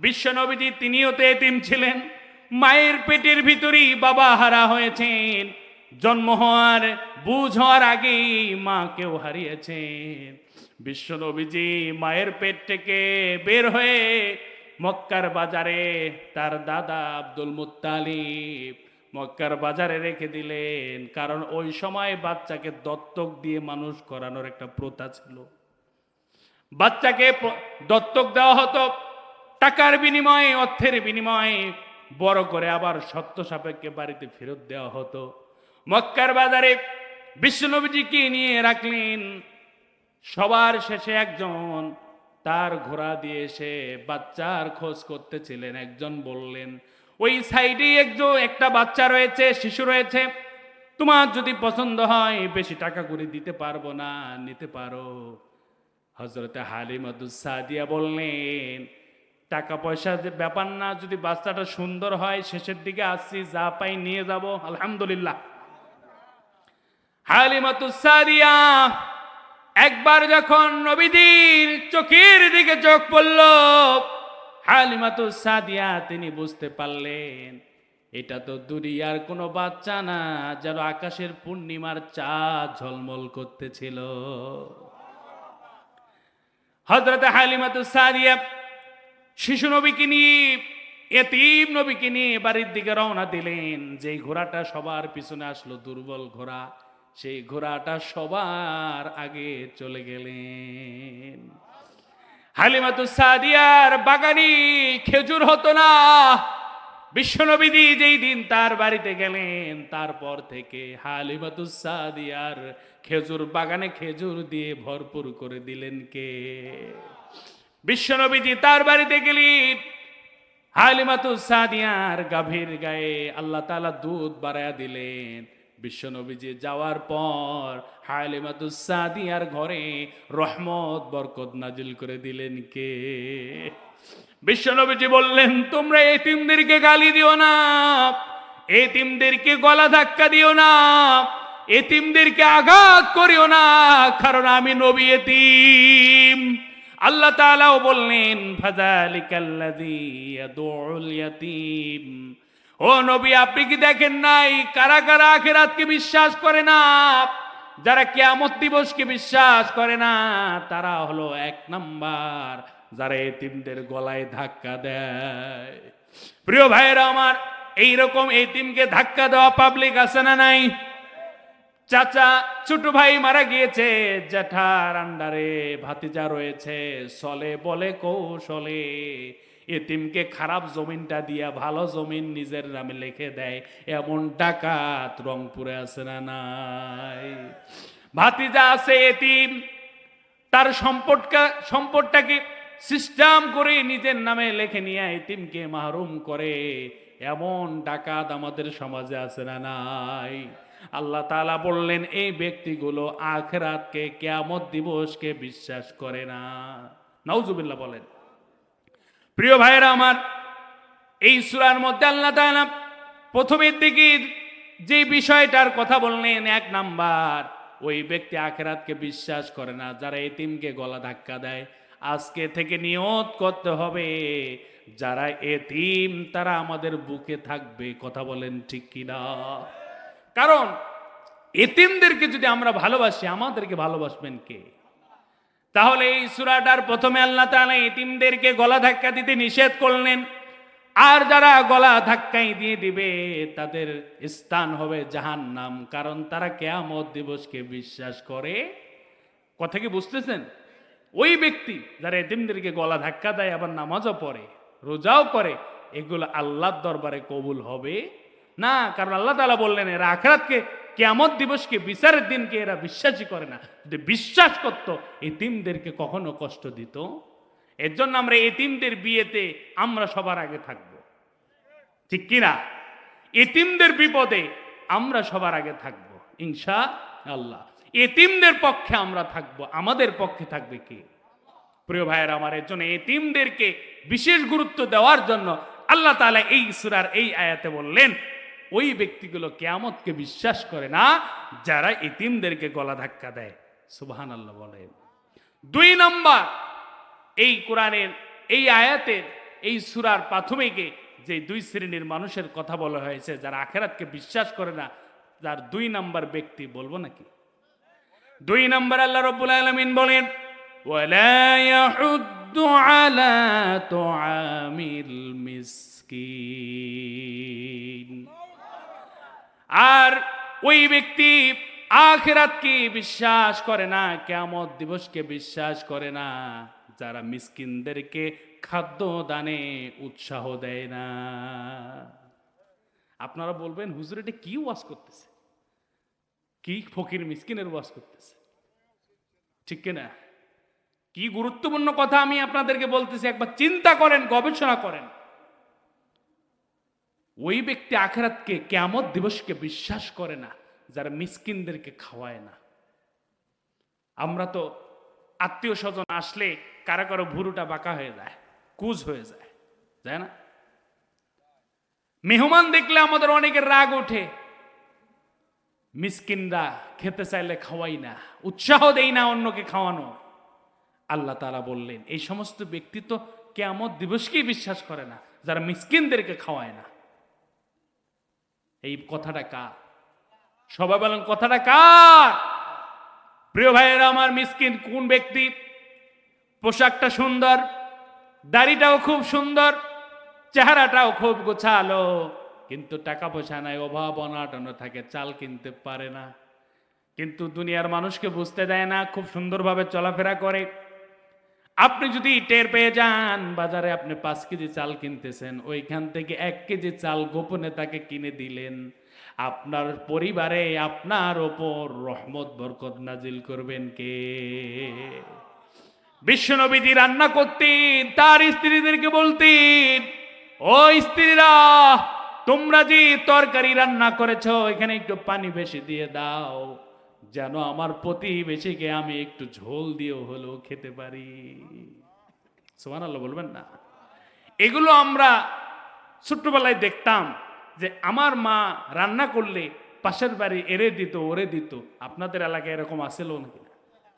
বিশ্ব নবীজি তিনিও তো এতিম ছিলেন, মায়ের পেটের ভিতরেই বাবা হারা হয়েছেন, জন্ম হওয়ার বুঝ হওয়ার আগেই মাকেও হারিয়েছেন। বিশ্ব নবীজি মায়ের পেট থেকে বের হয়ে মক্কার বাজারে তার দাদা আব্দুল মুত্তালিব মক্কার বাজারে রেখে দিলেন, কারণ ওই সময় বাচ্চাকে দত্তক দিয়ে মানুষ করানোর একটা প্রথা ছিল। বাচ্চাকে দত্তক দেওয়া হতো টাকার বিনিময়ে, অর্থের বিনিময়ে, বড় করে আবার শর্ত সাপেক্ষে বাড়িতে ফেরত দেওয়া হতো। মক্কার বাজারে বিশ্বনবীজিকে নিয়ে রাখলেন। সবার শেষে একজন তার ঘোড়া দিয়ে এসে বাচ্চার খোঁজ করতেছিলেন। একজন বললেন, ওই সাইডে একটা বাচ্চা রয়েছে, শিশু রয়েছে, তোমার যদি পছন্দ হয় বেশি টাকা করে দিতে পারবো না, নিতে পারো। হযরতে হালিমাতুস সাদিয়া বললেন, টাকা পয়সা ব্যাপার না, যদি বাচ্চাটা সুন্দর হয়, শেষের দিকে আসছি, যা পাই নিয়ে যাব, আলহামদুলিল্লাহ। হালিমাতুস সাদিয়া একবার যখন নবীজির চোখের দিকে চোখ পড়ল, হালিমাতুস সাদিয়া তিনি বুঝতে পারলেন এটা তো দুনিয়ার কোনো বাচ্চা না, যেন আকাশের পূর্ণিমার চাঁদ ঝলমল করতেছিল। হযরত হালিমাতুস সাদিয়া শিশু নবীকে নিয়ে, এতিম নবীকে নিয়ে বাড়ির দিকে রওনা দিলেন। যেই ঘোড়াটা সবার পিছনে আসলো, দুর্বল ঘোড়া, সেই ঘোড়াটা সবার আগে চলে গেলেন। হালিমাতুস সাদিয়ার বাগানে খেজুর হতো না। বিশ্বনবীজি যেই দিন তার বাড়িতে গেলেন, তারপর থেকে হালিমাতুস সাদিয়ার খেজুর বাগানে খেজুর দিয়ে ভরপুর করে দিলেন কে? বিশ্বনবীজি তার বাড়িতে গেলেন, হালিমাতুস সাদিয়ার গাভীর গায়ে আল্লাহ তাআলা দুধ বাড়ায়া দিলেন। বিশ্বনবীজি যাওয়ার পর হালিমাতুস সাদিয়ার ঘরে রহমত বরকত নাজিল করে দিলেন কে? বিশ্বনবীজি বললেন, তোমরা এতিমদেরকে গালি দিও না, এতিমদেরকে গলা ধাক্কা দিও না, এতিমদেরকে আঘাত করিও না, কারণ আমি নবী এতিম। আল্লাহ তাআলাও বললেন, ফাযালিকাল্লাযী ইয়াদুল ইয়াতীম। ও নবী, আপনি কি দেখেন নাই কারা কারা আখিরাতকে বিশ্বাস করে না? যারা কিয়ামত দিবসকে বিশ্বাস করে না, তারা হলো এক নাম্বার যারা এতিমদের গলায় ধাক্কা দেয়। প্রিয় ভাইয়েরা আমার, এইরকম এতিমকে ধাক্কা দেওয়া পাবলিক আছে না নাই? চাচা ছোট ভাই মারা গিয়েছে, জ্যাঠার আন্ডারে ভাতিজা রয়েছে, চলে বলে কৌশলে এতিমকে খারাপ জমিনটা দিয়া ভালো জমিন নিজের নামে লিখে দেয়, এমন ডাকাত রংপুরে আছে না নাই? ভাতিজা আছে এতিম, তার সম্পদটাকে সিস্টেম করে নিজের নামে লেখে নিয়ে এতিমকে মাহরুম করে, এমন ডাকাত আমাদের সমাজে আছে না নাই? আল্লাহ তাআলা বললেন এই ব্যক্তিগুলো আখিরাতকে, কিয়ামত দিবসকে বিশ্বাস করে না। নাউজুবিল্লাহ বলেন। প্রিয় ভাইরা আমার, এই সূরার মধ্যে আল্লাহ তাআলা প্রথমের দিকে যে বিষয়টার কথা বললেন, এক নাম্বার, ওই ব্যক্তি আখিরাতকে বিশ্বাস করে না যারা এতিমকে গলা ধাক্কা দেয়। আজকে থেকে নিয়ত করতে হবে, যারা এতিম তারা আমাদের বুকে থাকবে। কথা বলেন ঠিক কিনা? কারণ এতিমদেরকে যদি আমরা ভালোবাসি, আমাদেরকে ভালোবাসবেন কে? তাহলে এই সূরাটার প্রথমে আল্লাহ তাআলা এতিমদেরকে গলা ধাক্কা দিতে নিষেধ করলেন, আর যারা গলা ধাক্কাই দিয়ে দিবে তাদের স্থান হবে জাহান্নাম, কারণ তারা কিয়ামত দিবসকে বিশ্বাস করে। কথা কি বুঝতেছেন? ওই ব্যক্তি যারা এতিমদেরকে গলা ধাক্কা দেয়, আবার নামাজও পড়ে, রোজাও করে, এগুলো আল্লাহর দরবারে কবুল হবে না। কারণ আল্লাহ তাআলা বললেন এরা আখিরাতকে, কিয়ামত দিবসকে, বিচারের দিনকে এরা বিশ্বাসই করে না। যদি বিশ্বাস করত, এতিমদেরকে কখনো কষ্ট দিত? এর জন্য আমরা এতিমদের বিয়েতে আমরা সবার আগে থাকব, ঠিক কিনা? এতিমদের বিপদে আমরা সবার আগে থাকব ইনশাআল্লাহ। এতিমদের পক্ষে আমরা থাকব, আমাদের পক্ষে থাকবে কে? প্রিয় ভাইয়েরা আমার, এর জন্য এতিমদেরকে বিশেষ গুরুত্ব দেওয়ার জন্য আল্লাহ তাআলা এই সূরার এই আয়াতে বললেন ওই ব্যক্তিগুলো কিয়ামতকে বিশ্বাস করে না যারা এতিমদেরকে গলা ধাক্কা দেয়। সুবহানাল্লাহ বলেন। 2 নাম্বার, এই কোরআনের এই আয়াতের এই সূরার প্রাথমিকে যে 2 শ্রেণীর মানুষের কথা বলা হয়েছে যারা আখিরাতকে বিশ্বাস করে না, যার 2 নাম্বার ব্যক্তি বলবো নাকি? 2 নাম্বার আল্লাহ রাব্বুল আলামিন বলেন ওয়ালা ইয়াহুদ্দু আলা তুআমিল মিসকিন। আর ওই ব্যক্তি আখিরাতকে বিশ্বাস করে না, কিয়ামত দিবসকে বিশ্বাস করে না, যারা মিসকিনদেরকে খাদ্য দানে উৎসাহ দেয় না। আপনারা বলবেন হুজুর এটা কি ওয়াজ করতেছে, কি ফকির মিসকিনের ওয়াজ করতেছে, ঠিক কিনা? কি গুরুত্বপূর্ণ কথা আমি আপনাদেরকে বলতেছি, একবার চিন্তা করেন, গবেষণা করেন। ওই ব্যক্তি আখিরাতকে, কিয়ামত দিবসকে বিশ্বাস করে না যারা মিসকিনদেরকে খাওয়ায় না। আমরা তো আত্মীয় স্বজন আসলে কারো কারো ভুরুটা বাঁকা হয়ে যায়, কুজ হয়ে যায়, তাই না? মেহমান দেখলে আমাদের অনেকের রাগ ওঠে, মিসকিনরা খেতে চাইলে খাওয়াই না, উৎসাহ দেই না অন্যকে খাওয়ানো। আল্লাহ তাআলা বললেন এই সমস্ত ব্যক্তি তো কিয়ামত দিবসকেই বিশ্বাস করে না যারা মিসকিনদেরকে খাওয়ায় না। এই কথাটা কার? সবাই বলেন কথাটা কার? প্রিয় ভাইয়েরা আমার, মিসকিন কোন ব্যক্তি? পোশাকটা সুন্দর, দাড়িটাও খুব সুন্দর, চেহারাটাও খুব গোছালো, কিন্তু টাকা পয়সা নাই, অভাব অনাটন থাকে, চাল কিনতে পারে না। কিন্তু দুনিয়ার মানুষকে বুঝতে দেয় না, খুব সুন্দরভাবে চলাফেরা করে। আপনি যদি টের পেয়ে যান বাজারে আপনি 5 কেজি চাল কিনতেছেন, ওইখান থেকে 1 কেজি চাল গোপনে তাকে কিনে দিলেন, আপনার পরিবারে আপনার ওপর রহমত বরকত নাজিল করবেন কে? বিশ্বনবীজি রান্না করতেন, তার স্ত্রীদেরকে বলতেন ও স্ত্রীরা, তোমরা যে তরকারি রান্না করেছো এখানে একটু পানি বেশি দিয়ে দাও, যেন আমার প্রতিবেশীকে আমি একটু ঝোল দিয়েও হলেও খেতে পারি। সুবহানাল্লাহ বলবেন না? এগুলো আমরা ছোট্টবেলায় দেখতাম যে আমার মা রান্না করলে পাশের বাড়ি এরে দিত, ওরে দিত। আপনাদের এলাকায় এরকম আছিল নাকি?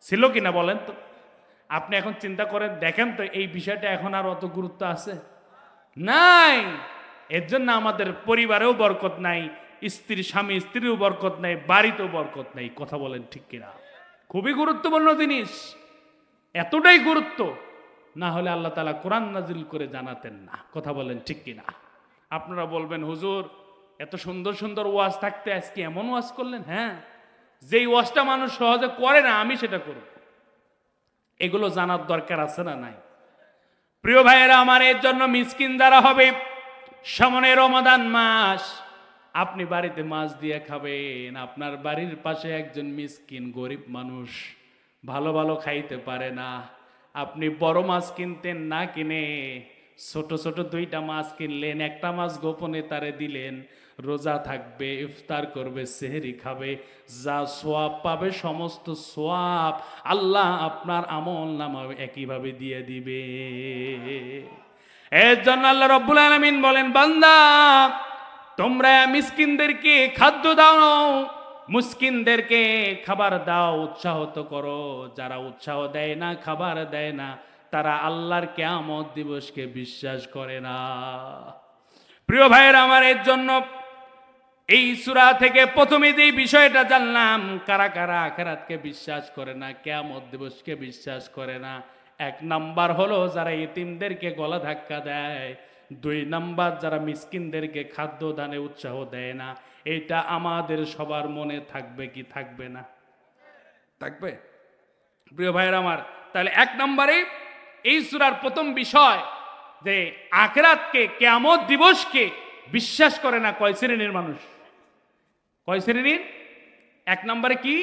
ছিল কিনা বলেন তো? আপনি এখন চিন্তা করেন, দেখেন তো এই বিষয়টা এখন আর অত গুরুত্ব আছে? নাই। এর জন্য আমাদের পরিবারেও বরকত নাই, স্বামী স্ত্রীও বরকত নাই, বাড়িতেও বরকত নাই। কথা বলেন ঠিক কিনা? খুবই গুরুত্বপূর্ণ জিনিস, এতটাই গুরুত্ব, না হলে আল্লাহ তাআলা কোরআন নাজিল করে জানাতেন না। কথা বলেন ঠিক কিনা? আপনারা বলবেন হুজুর এত সুন্দর সুন্দর ওয়াজ থাকতে আজকে এমন ওয়াজ করলেন। হ্যাঁ, যেই ওয়াজটা মানুষ সহজে করে না আমি সেটা করব। এগুলো জানার দরকার আছে না নাই? প্রিয় ভাইয়েরা আমার, এর জন্য মিসকিন যারা হবে, সামনে রমাদান মাস, আপনি বাড়িতে মাছ দিয়ে খাবেন। আপনার বাড়ির পাশে একজন মিসকিন গরিব মানুষ, ভালো ভালো খাইতে পারে না, আপনি বড় মাছ কিনতেন না কিনে ছোট ছোট দুইটা মাছ কিনলেন, একটা মাছ গোপনে তারে দিলেন, রোজা থাকবে, ইফতার করবে, সেহরি খাবে, যা সোয়াব পাবে সমস্ত সোয়াব আল্লাহ আপনার আমল নামা একইভাবে দিয়ে দিবে। এর জন্য আল্লাহ রাব্বুল আলামিন বলেন, বান্দা তোমরা মিসকিনদেরকে খাদ্য দাও, মুসকিনদেরকে খাবার দাও, উৎসাহিত করো। যারা উৎসাহ দেয় না, খাবার দেয় না, তারা আল্লাহর কিয়ামত দিবসকে বিশ্বাস করে না। প্রিয় ভাইয়েরা আমার, এর জন্য এই সূরা থেকে প্রথমে যে বিষয়টা জানলাম, কারা কারা আখিরাতকে বিশ্বাস করে না, কিয়ামত দিবসকে বিশ্বাস করে না। এক নাম্বার হলো যারা ইতিমদেরকে গলা ধাক্কা দেয়, দুই নাম্বার যারা মিসকিনদেরকে খাদ্য দানে উৎসাহ দেয় না। এটা আমাদের সবার মনে থাকবে কি থাকবে না? থাকবে। প্রিয় ভাইয়েরা আমার, তাহলে এক নম্বরে এই সূরার প্রথম বিষয় যে আখিরাতকে, কিয়ামত দিবসকে বিশ্বাস করে না কয় শ্রেণীর মানুষ? কয় শ্রেণীর? এক নম্বরে কি?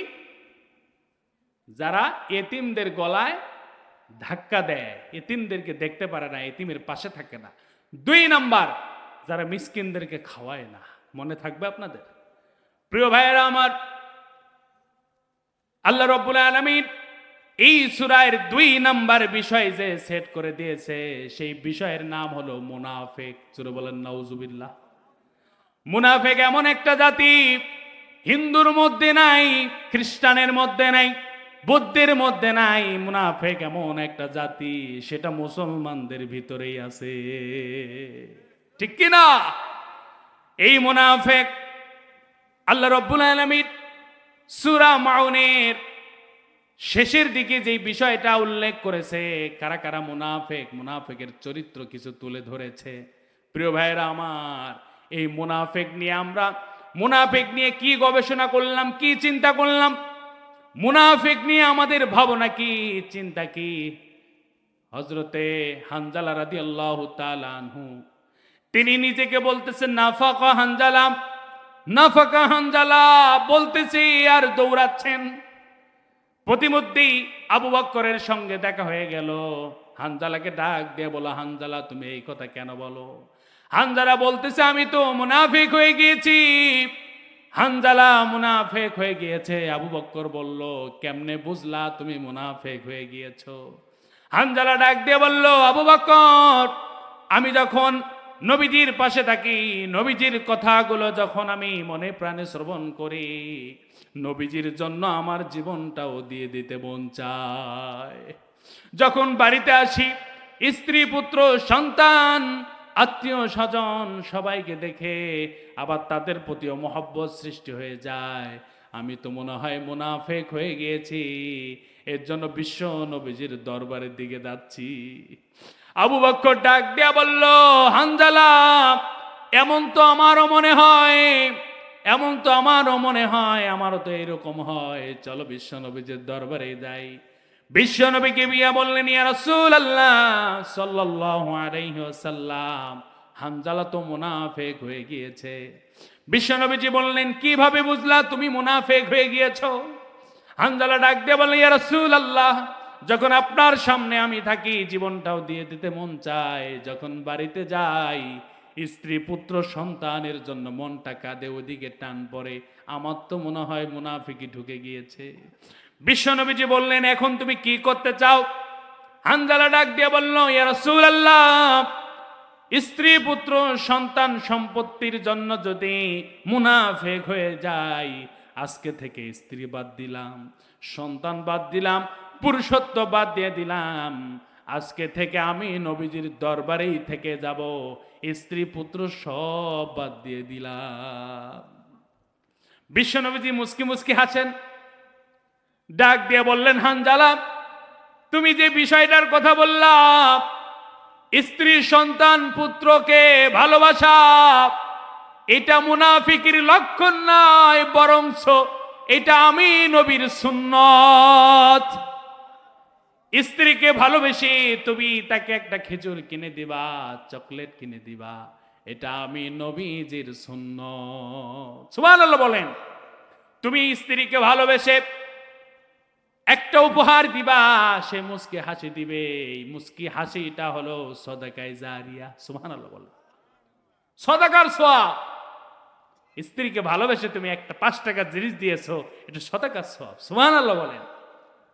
যারা এতিমদের গলায় ধাক্কা দেয়, এতিমদেরকে দেখতে পারে না, এতিমের পাশে থাকে না। দুই নাম্বার, যারা মিসকিনদেরকে খাওয়ায় না। মনে থাকবে আপনাদের? প্রিয় ভাইয়েরা আমার, আল্লাহ রাব্বুল আলামিন এই সূরার দুই নাম্বার বিষয় যে সেট করে দিয়েছে, সেই বিষয়ের নাম হলো মুনাফিক। জোরে বলেন নাউজুবিল্লাহ। মুনাফিক এমন একটা জাতি, হিন্দুর মধ্যে নাই, খ্রিস্টানের মধ্যে নাই, বৌদ্ধের মধ্যে নাই। মুনাফিক এমন একটা জাতি, সেটা মুসলমানদের ভিতরেই আছে। ঠিক কি না? এই মুনাফিক আল্লাহ রাব্বুল আলামিন সূরা মাউনের শেষের দিকে যে বিষয়টা উল্লেখ করেছে, কারা কারা মুনাফিক, মুনাফিকের চরিত্র কিছু তুলে ধরেছে। প্রিয় ভাইয়েরা আমার, এই মুনাফিক নিয়ে আমরা, মুনাফিক নিয়ে কি গবেষণা করলাম, কি চিন্তা করলাম, মুনাফিক নিয়ে আমাদের ভাবনা কি, চিন্তা কি। হযরতে হানজালা রাদিয়াল্লাহু তাআলা আনহু, তিনি নিজেকে বলতেছেন নাফাকা হানজালা, নাফাকা হানজালা বলতেছি আর দৌড়াচ্ছেন। প্রতিমধ্যেই আবু বকরের সঙ্গে দেখা হয়ে গেল। হানজালাকে ডাক দিয়ে বলো, হানজালা তুমি এই কথা কেন বলো? হানজালা বলতেছে, আমি তো মুনাফিক হয়ে গিয়েছি। হানজালা মুনাফিক হয়ে গিয়েছে। আবু বকর বলল, কেমনে বুঝলা তুমি মুনাফিক হয়ে গিয়েছো? হানজালা ডাক দিয়ে বলল, আবু বকর, আমি যখন নবীজির পাশে থাকি, নবীজির কথাগুলো যখন আমি মনে প্রাণে শ্রবণ করি, নবীজির জন্য আমার জীবনটাও দিয়ে দিতে মন চায়। যখন বাড়িতে আসি, স্ত্রী, পুত্র, সন্তান, আত্মীয় স্বজন সবাইকে দেখে আবার তাদের প্রতিও মহব্বত সৃষ্টি হয়ে যায়। আমি তো মনে হয় মুনাফিক হয়ে গিয়েছি, এর জন্য বিশ্ব নবীজির দরবারের দিকে যাচ্ছি। আবু বকর ডাক দিয়া বলল, হানজালা, এমন তো আমারও মনে হয়, এমন তো আমারও মনে হয়, আমারও তো এরকম হয়, চলো বিশ্ব নবীজির দরবারে যাই। বিশ্ব নবীকে বিয়া বললেন, ইয়া রাসূলুল্লাহ সাল্লাল্লাহু আলাইহি ওয়াসাল্লাম, হানজালা তো মুনাফিক হয়ে গিয়েছে। বিশ্ব নবীজি বললেন, কিভাবে বুঝলা তুমি মুনাফিক হয়ে গিয়েছো? হানজালা ডাক দিয়ে বললেন, ইয়া রাসূলুল্লাহ, যখন আপনার সামনে আমি থাকি জীবনটাও দিয়ে দিতে মন চায়, যখন বাড়িতে যাই স্ত্রী, পুত্র, সন্তানের জন্য মনটা কাঁদে, ওদিকে টান পড়ে, আমার তো মনে হয় মুনাফিকই ঢুকে গিয়েছে। বিশ্বনবীজি বললেন, এখন তুমি কি করতে চাও? হানজালা ডাক দিয়ে বলল, ইয়া রাসূলুল্লাহ, স্ত্রী, পুত্র, সন্তান, সম্পত্তির জন্য যদি মুনাফিক হয়ে যাই, আজকে থেকে স্ত্রী বাদ দিলাম, সন্তান বাদ দিলাম, পুরুষত্ব বাদ দিয়ে দিলাম, আজকে থেকে আমি নবীজির দরবারেই থেকে যাব, স্ত্রী, পুত্র সব বাদ দিয়ে দিলাম। বিশ্ব নবীজি মুস্কি মুস্কি হাসেন, ডাক দিয়ে বললেন, হানজালা, তুমি যে বিষয়টার কথা বললা, স্ত্রী, সন্তান, পুত্রকে ভালোবাসা, এটা মুনাফিকের লক্ষণ নয়, বরঞ্চ এটা আমি নবীর সুন্নত। স্ত্রীকে ভালোবেসে তুমি তাকে একটা খেজুর কিনে দিবা, চকলেট কিনে দিবা, এটা আমি নবীজির সুন্নাত। সুবহানাল্লাহ বলেন। তুমি স্ত্রীকে ভালোবেসে একটা উপহার দিবা, সে মুস্কি হাসি দিবে, এই মুস্কি হাসিটা হলো সদকায়ে জারিয়া। সুবহানাল্লাহ বলেন। সদাকার সওয়াব। স্ত্রীকে ভালোবেসে তুমি একটা 5 টাকার জিনিস দিয়েছো, এটা সদাকার সওয়াব। সুবহানাল্লাহ বলেন।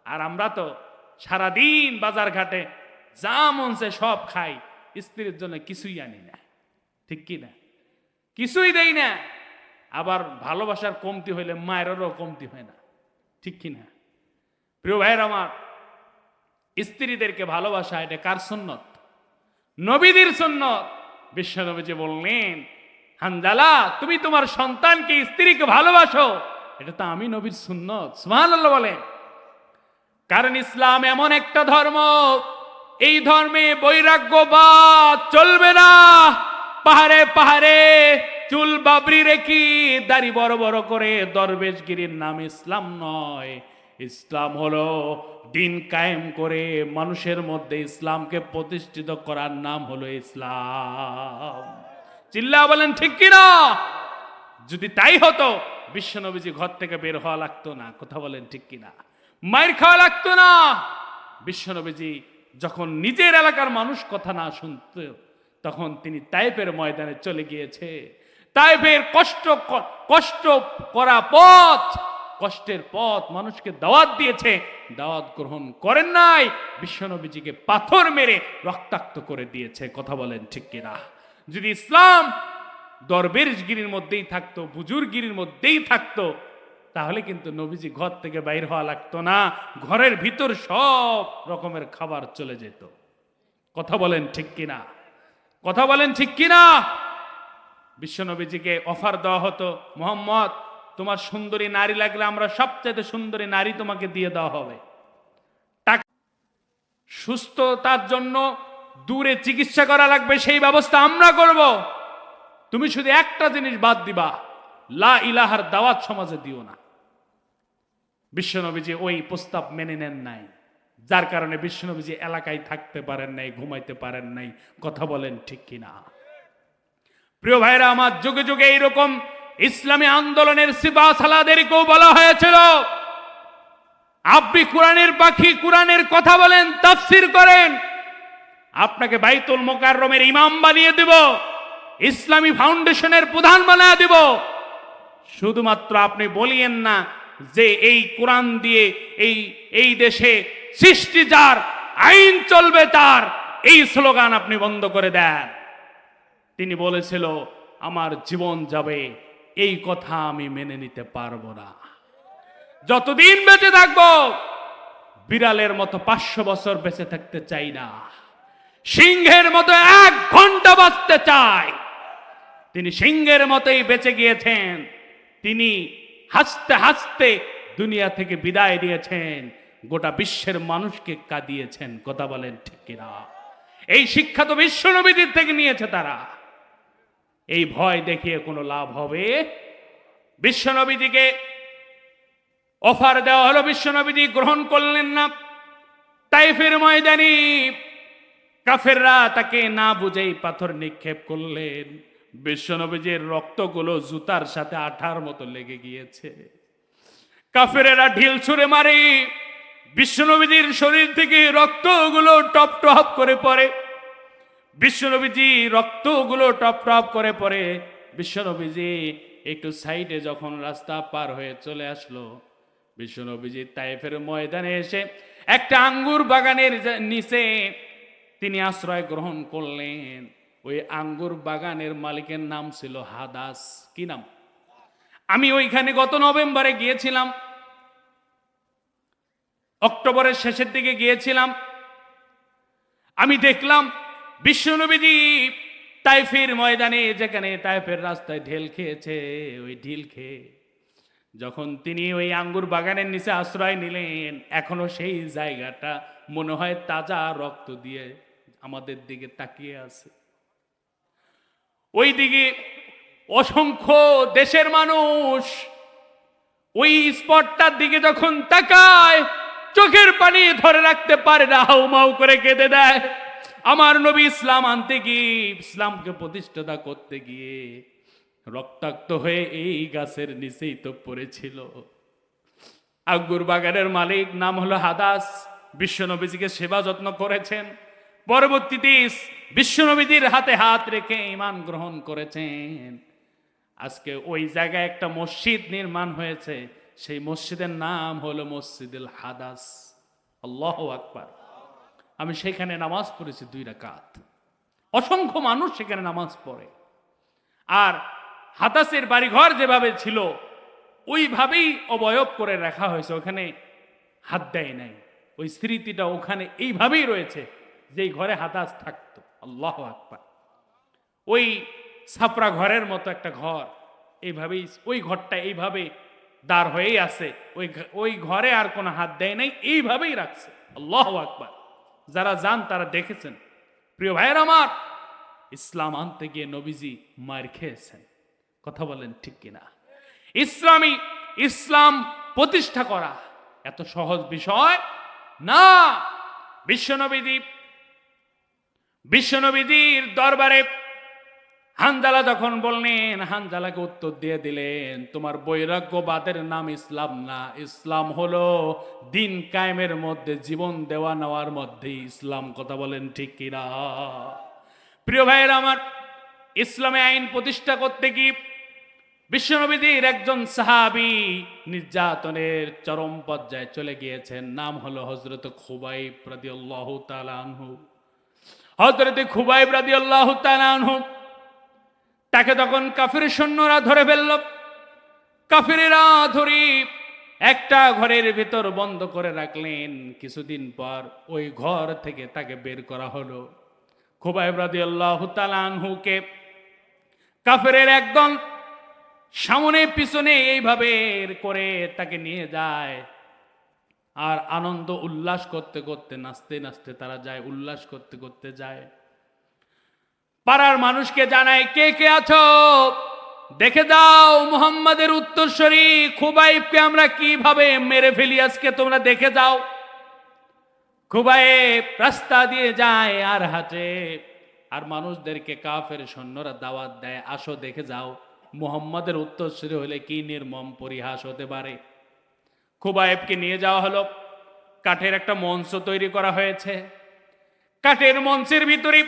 আর আমরা তো সারাদিন বাজার ঘাটে যা মন চায় সব খাই, স্ত্রীর জন্য কিছুই আনি না, ঠিক কি না? কিছুই দেই না। আবার ভালোবাসার কমতি হইলে মায়েরও কমতি হয় না, ঠিক কি না? প্রিয় ভাইয়ের আমার, স্ত্রীদেরকে ভালোবাসা এটা কার সুন্নত? নবীদের সুন্নত। বিশ্বনবীজি বললেন, হানজালা তুমি তোমার সন্তানকে স্ত্রীকে ভালোবাসো, এটা তো আমি নবীর সুন্নত। সুবহানাল্লাহ বলেন। কারণ ইসলাম এমন একটা ধর্ম, এই ধর্মে বৈরাগ্যবাদ চলবে না। পাহাড়ে পাহাড়ে চুল বাবরি রেখে দাড়ি বড় বড় করে দরবেশগিরির নাম ইসলাম নয়। ইসলাম হলো দিন কায়েম করে মানুষের মধ্যে ইসলামকে প্রতিষ্ঠিত করার নাম হলো ইসলাম। চিল্লা বলেন ঠিক কিনা? যদি তাই হতো বিশ্বনবীজি ঘর থেকে বের হওয়া লাগতো না। কথা বলেন ঠিক কিনা? মায়ের খাওয়া লাগতো না। বিশ্বনবীজি যখন নিজের এলাকার মানুষ কথা না শুনত, তখন তিনি তায়েফের ময়দানে চলে গিয়েছে। তায়েফের কষ্ট করা পথ, কষ্টের পথ মানুষকে দাওয়াত দিয়েছে, দাওয়াত গ্রহণ করেন নাই, বিশ্বনবীজিকে পাথর মেরে রক্তাক্ত করে দিয়েছে। কথা বলেন ঠিক কিনা? যদি ইসলাম দরবেশগিরির মধ্যেই থাকতো, বুজুর্গিরির মধ্যেই থাকতো, তাহলে কিন্তু নবীজি ঘর থেকে বাইর হওয়া লাগতো না, ঘরের ভিতর সব রকমের খাবার চলে যেত। কথা বলেন ঠিক কিনা? কথা বলেন ঠিক কিনা? বিশ্বনবীজিকে অফার দেওয়া হতো, মোহাম্মদ তোমার সুন্দরী নারী লাগলে আমরা সবচেয়ে সুন্দরী নারী তোমাকে দিয়ে দেওয়া হবে। টাকা সুস্থতার জন্য দূরে চিকিৎসা করা লাগবে, সেই ব্যবস্থা আমরা করব। তুমি শুধু একটা জিনিস বাদ দিবা, লা ইলাহার দাওয়াত সমাজে দিও না। বিশ্বনবীজি ওই প্রস্তাব মেনে নেন নাই, যার কারণে বিশ্বনবীজি এলাকায় থাকতে পারেন নাই, ঘুমাইতে পারেন নাই। কথা বলেন ঠিক কিনা? প্রিয় ভাইরা আমার, যুগে যুগে এইরকম ইসলামী আন্দোলনের সিপা সালাদেরকেও বলা হয়েছিল, আপনি কোরআনের পাখি, কোরআনের কথা বলেন, তাফসীর করেন, আপনাকে বাইতুল মুকাররমের ইমাম বানিয়ে দেব, ইসলামী ফাউন্ডেশনের প্রধান বানিয়ে দেব। শুধুমাত্র আপনি বলিয়েন না যে এই কোরআন দিয়ে এই দেশে সৃষ্টি যার, আইন চলবে তার, এই স্লোগান আপনি বন্ধ করে দেন। তিনি বলেছিল, আমার জীবন যাবে, এই কথা আমি মেনে নিতে পারবো না। যতদিন বেঁচে থাকবো, বিড়ালের মতো 500 বছর বেঁচে থাকতে চাই না, সিংহের মতো 1 ঘন্টা বাঁচতে চাই। তিনি সিংহের মতোই বেঁচে গিয়েছেন। তিনি হাসতে হাসতে দুনিয়া থেকে বিদায় দিয়েছেন, গোটা বিশ্বের মানুষকে কাঁদিয়েছেন। কথা বলেন ঠিক কিনা? এই শিক্ষা তো বিশ্বনবীদের থেকে নিয়েছে তারা। এই ভয় দেখিয়ে কোনো লাভ হবে? বিশ্বনবীজিকে অফার দেওয়া হলো, বিশ্বনবীজি গ্রহণ করলেন না। তাইফের ময়দানে কাফেররা তাকে না বুঝেই পাথর নিক্ষেপ করলেন। বিশ্বনবীজির রক্তগুলো জুতার সাথে আঠার মতো লেগে গিয়েছে। কাফেরেরা ঢিল ছুঁড়ে মারে, বিশ্বনবীজির শরীর থেকে রক্তগুলো টপ টপ করে পড়ে। বিশ্বনবীজি রক্তগুলো টপ টপ করে পড়ে। বিশ্বনবীজি একটু সাইডে যখন রাস্তা পার হয়ে চলে আসলো, বিশ্বনবীজি তায়েফের ময়দানে এসে একটা আঙ্গুর বাগানের নিচে তিনি আশ্রয় গ্রহণ করলেন। ওই আঙ্গুর বাগানের মালিকের নাম ছিল হাদাস। কি নাম? আমি ওইখানে গত নভেম্বরে গিয়েছিলাম, অক্টোবরের শেষের দিকে গিয়েছিলাম। আমি দেখলাম বিশ্বনবীজি তাইফের ময়দানে, যেখানে তাইফের রাস্তায় ঢিল খেয়েছে, ওই ঢিল খেয়ে যখন তিনি ওই আঙ্গুর বাগানের নিচে আশ্রয় নিলেন, এখনো সেই জায়গাটা মনে হয় তাজা রক্ত দিয়ে আমাদের দিকে তাকিয়ে আছে। ওই দিকে অসংখ্য দেশের মানুষ ওই স্পটটার দিকে যখন তাকায়, চোখের পানি ধরে রাখতে পারে না, হাউমাউ করে কেঁদে দেয়। আমার নবী ইসলাম আনতে গিয়ে, ইসলামকে প্রতিষ্ঠাতা করতে গিয়ে রক্তাক্ত হয়ে এই গাছের নিচেই তো পড়েছিল। আঙ্গুর বাগানের মালিক নাম হলো হাদাস, বিশ্বনবীজিকে সেবা যত্ন করেছেন। পরবর্তীতে বিশ্বনবীজির হাতে হাত রেখে ঈমান গ্রহণ করেছেন। আজকে ওই জায়গায় একটা মসজিদ নির্মাণ হয়েছে, সেই মসজিদের নাম হলো মসজিদুল হাদাস। আল্লাহু আকবার। আমি সেখানে নামাজ পড়েছি 2 রাকাত। অসংখ্য মানুষ সেখানে নামাজ পড়ে। আর হাদাসের বাড়িঘর যেভাবে ছিল ওইভাবেই অবয়ব করে রাখা হয়েছে, ওখানে হাত দেয় নাই। ওই স্মৃতিটা ওখানে এইভাবেই রয়েছে, যেই ঘরে হাদাস থাকতো। আল্লাহু আকবার। ওই ছাপড়া ঘরের মতো একটা ঘর, এইভাবেই ওই ঘরটা এইভাবে দাঁড় হয়েই আছে। ওই ঘরে আর কোনো হাত দেয় নাই, এইভাবেই রাখছে। আল্লাহু আকবার। যারা যান তারা দেখেছেন। প্রিয় ভাইয়ের আমার, ইসলাম আনতে গিয়ে নবীজি মার খেয়েছেন। কথা বলেন ঠিক কিনা? ইসলাম প্রতিষ্ঠা করা এত সহজ বিষয় না। বিশ্বনবীজির দরবারে হানজালা যখন বললেন, হানজালাকে উত্তর দিয়ে দিলেন, তোমার বৈরাগ্যবাদের নাম ইসলাম না, ইসলাম হলো দিন কায়েমের মধ্যে, জীবন দেওয়া নেওয়ার মধ্যে ইসলাম। কথা বলেন ঠিক কিনা? প্রিয় ভাইয়ের আমার, ইসলামে আইন প্রতিষ্ঠা করতে গিয়ে বিশ্বনবীজির একজন সাহাবী নির্যাতনের চরম পর্যায়ে চলে গিয়েছেন। নাম হলো হযরত খুবাইব রাদিয়াল্লাহু তাআলা আনহু। হযরত খুবাইব রাদিয়াল্লাহু তাআলা আনহু, তাকে তখন কাফির সৈন্যরা ধরে ফেলল। কাফিরেরা ধরে একটা ঘরের ভিতর বন্ধ করে রাখলেন। কিছুদিন পর ওই ঘর থেকে তাকে বের করা হলো। খুবাইব রাদিয়াল্লাহু তাআলা আনহুকে কাফিরের একদল সামনে পিছনে এইভাবে করে তাকে নিয়ে যায়। আর আনন্দ উল্লাস করতে করতে, নাচতে নাচতে তারা যায়, উল্লাস করতে করতে যায়। পাড়ার মানুষকে জানায়, কে কে আছো দেখে যাও, মুহাম্মাদের উত্তরসূরি খুবাইবকে আমরা কিভাবে মেরে ফেলি আজকে, তোমরা দেখে যাও। খুবাইব রাস্তা দিয়ে যায় আর হাঁটে, আর মানুষদেরকে কাফের সৈন্যরা দাওয়াত দেয়, আসো দেখে যাও মুহাম্মাদের উত্তরসূরি হলে কি নির্মম পরিহাস হতে পারে। খুবাইবকে নিয়ে যাওয়া হলো। কাঠের একটা মঞ্চ তৈরি করা হয়েছে। কাঠের মঞ্চের ভিতরে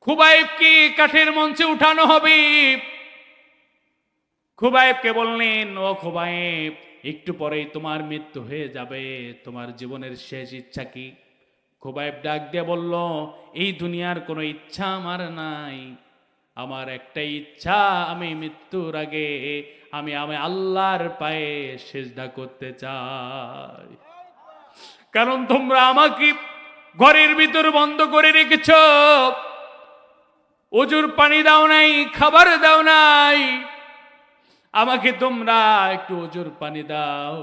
খুবাইবকে কাঠের মঞ্চে উঠানো হবে। খুবাইবকে বললেন, ও খুবাইব, একটু পরেই তোমার মৃত্যু হয়ে যাবে, তোমার জীবনের শেষ ইচ্ছা কি? খুবাইব ডাক দিয়ে বলল, এই দুনিয়ার কোনো ইচ্ছা আমার নাই, আমার একটাই ইচ্ছা, আমি মৃত্যুর আগে আমি আল্লাহর পায়ে সিজদা করতে চাই। কারণ তোমরা আমাকে ঘরের ভিতর বন্ধ করে রেখেছ, ওজুর পানি দাও নাই, খাবার দাও নাই, আমাকে তোমরা একটু ওজুর পানি দাও,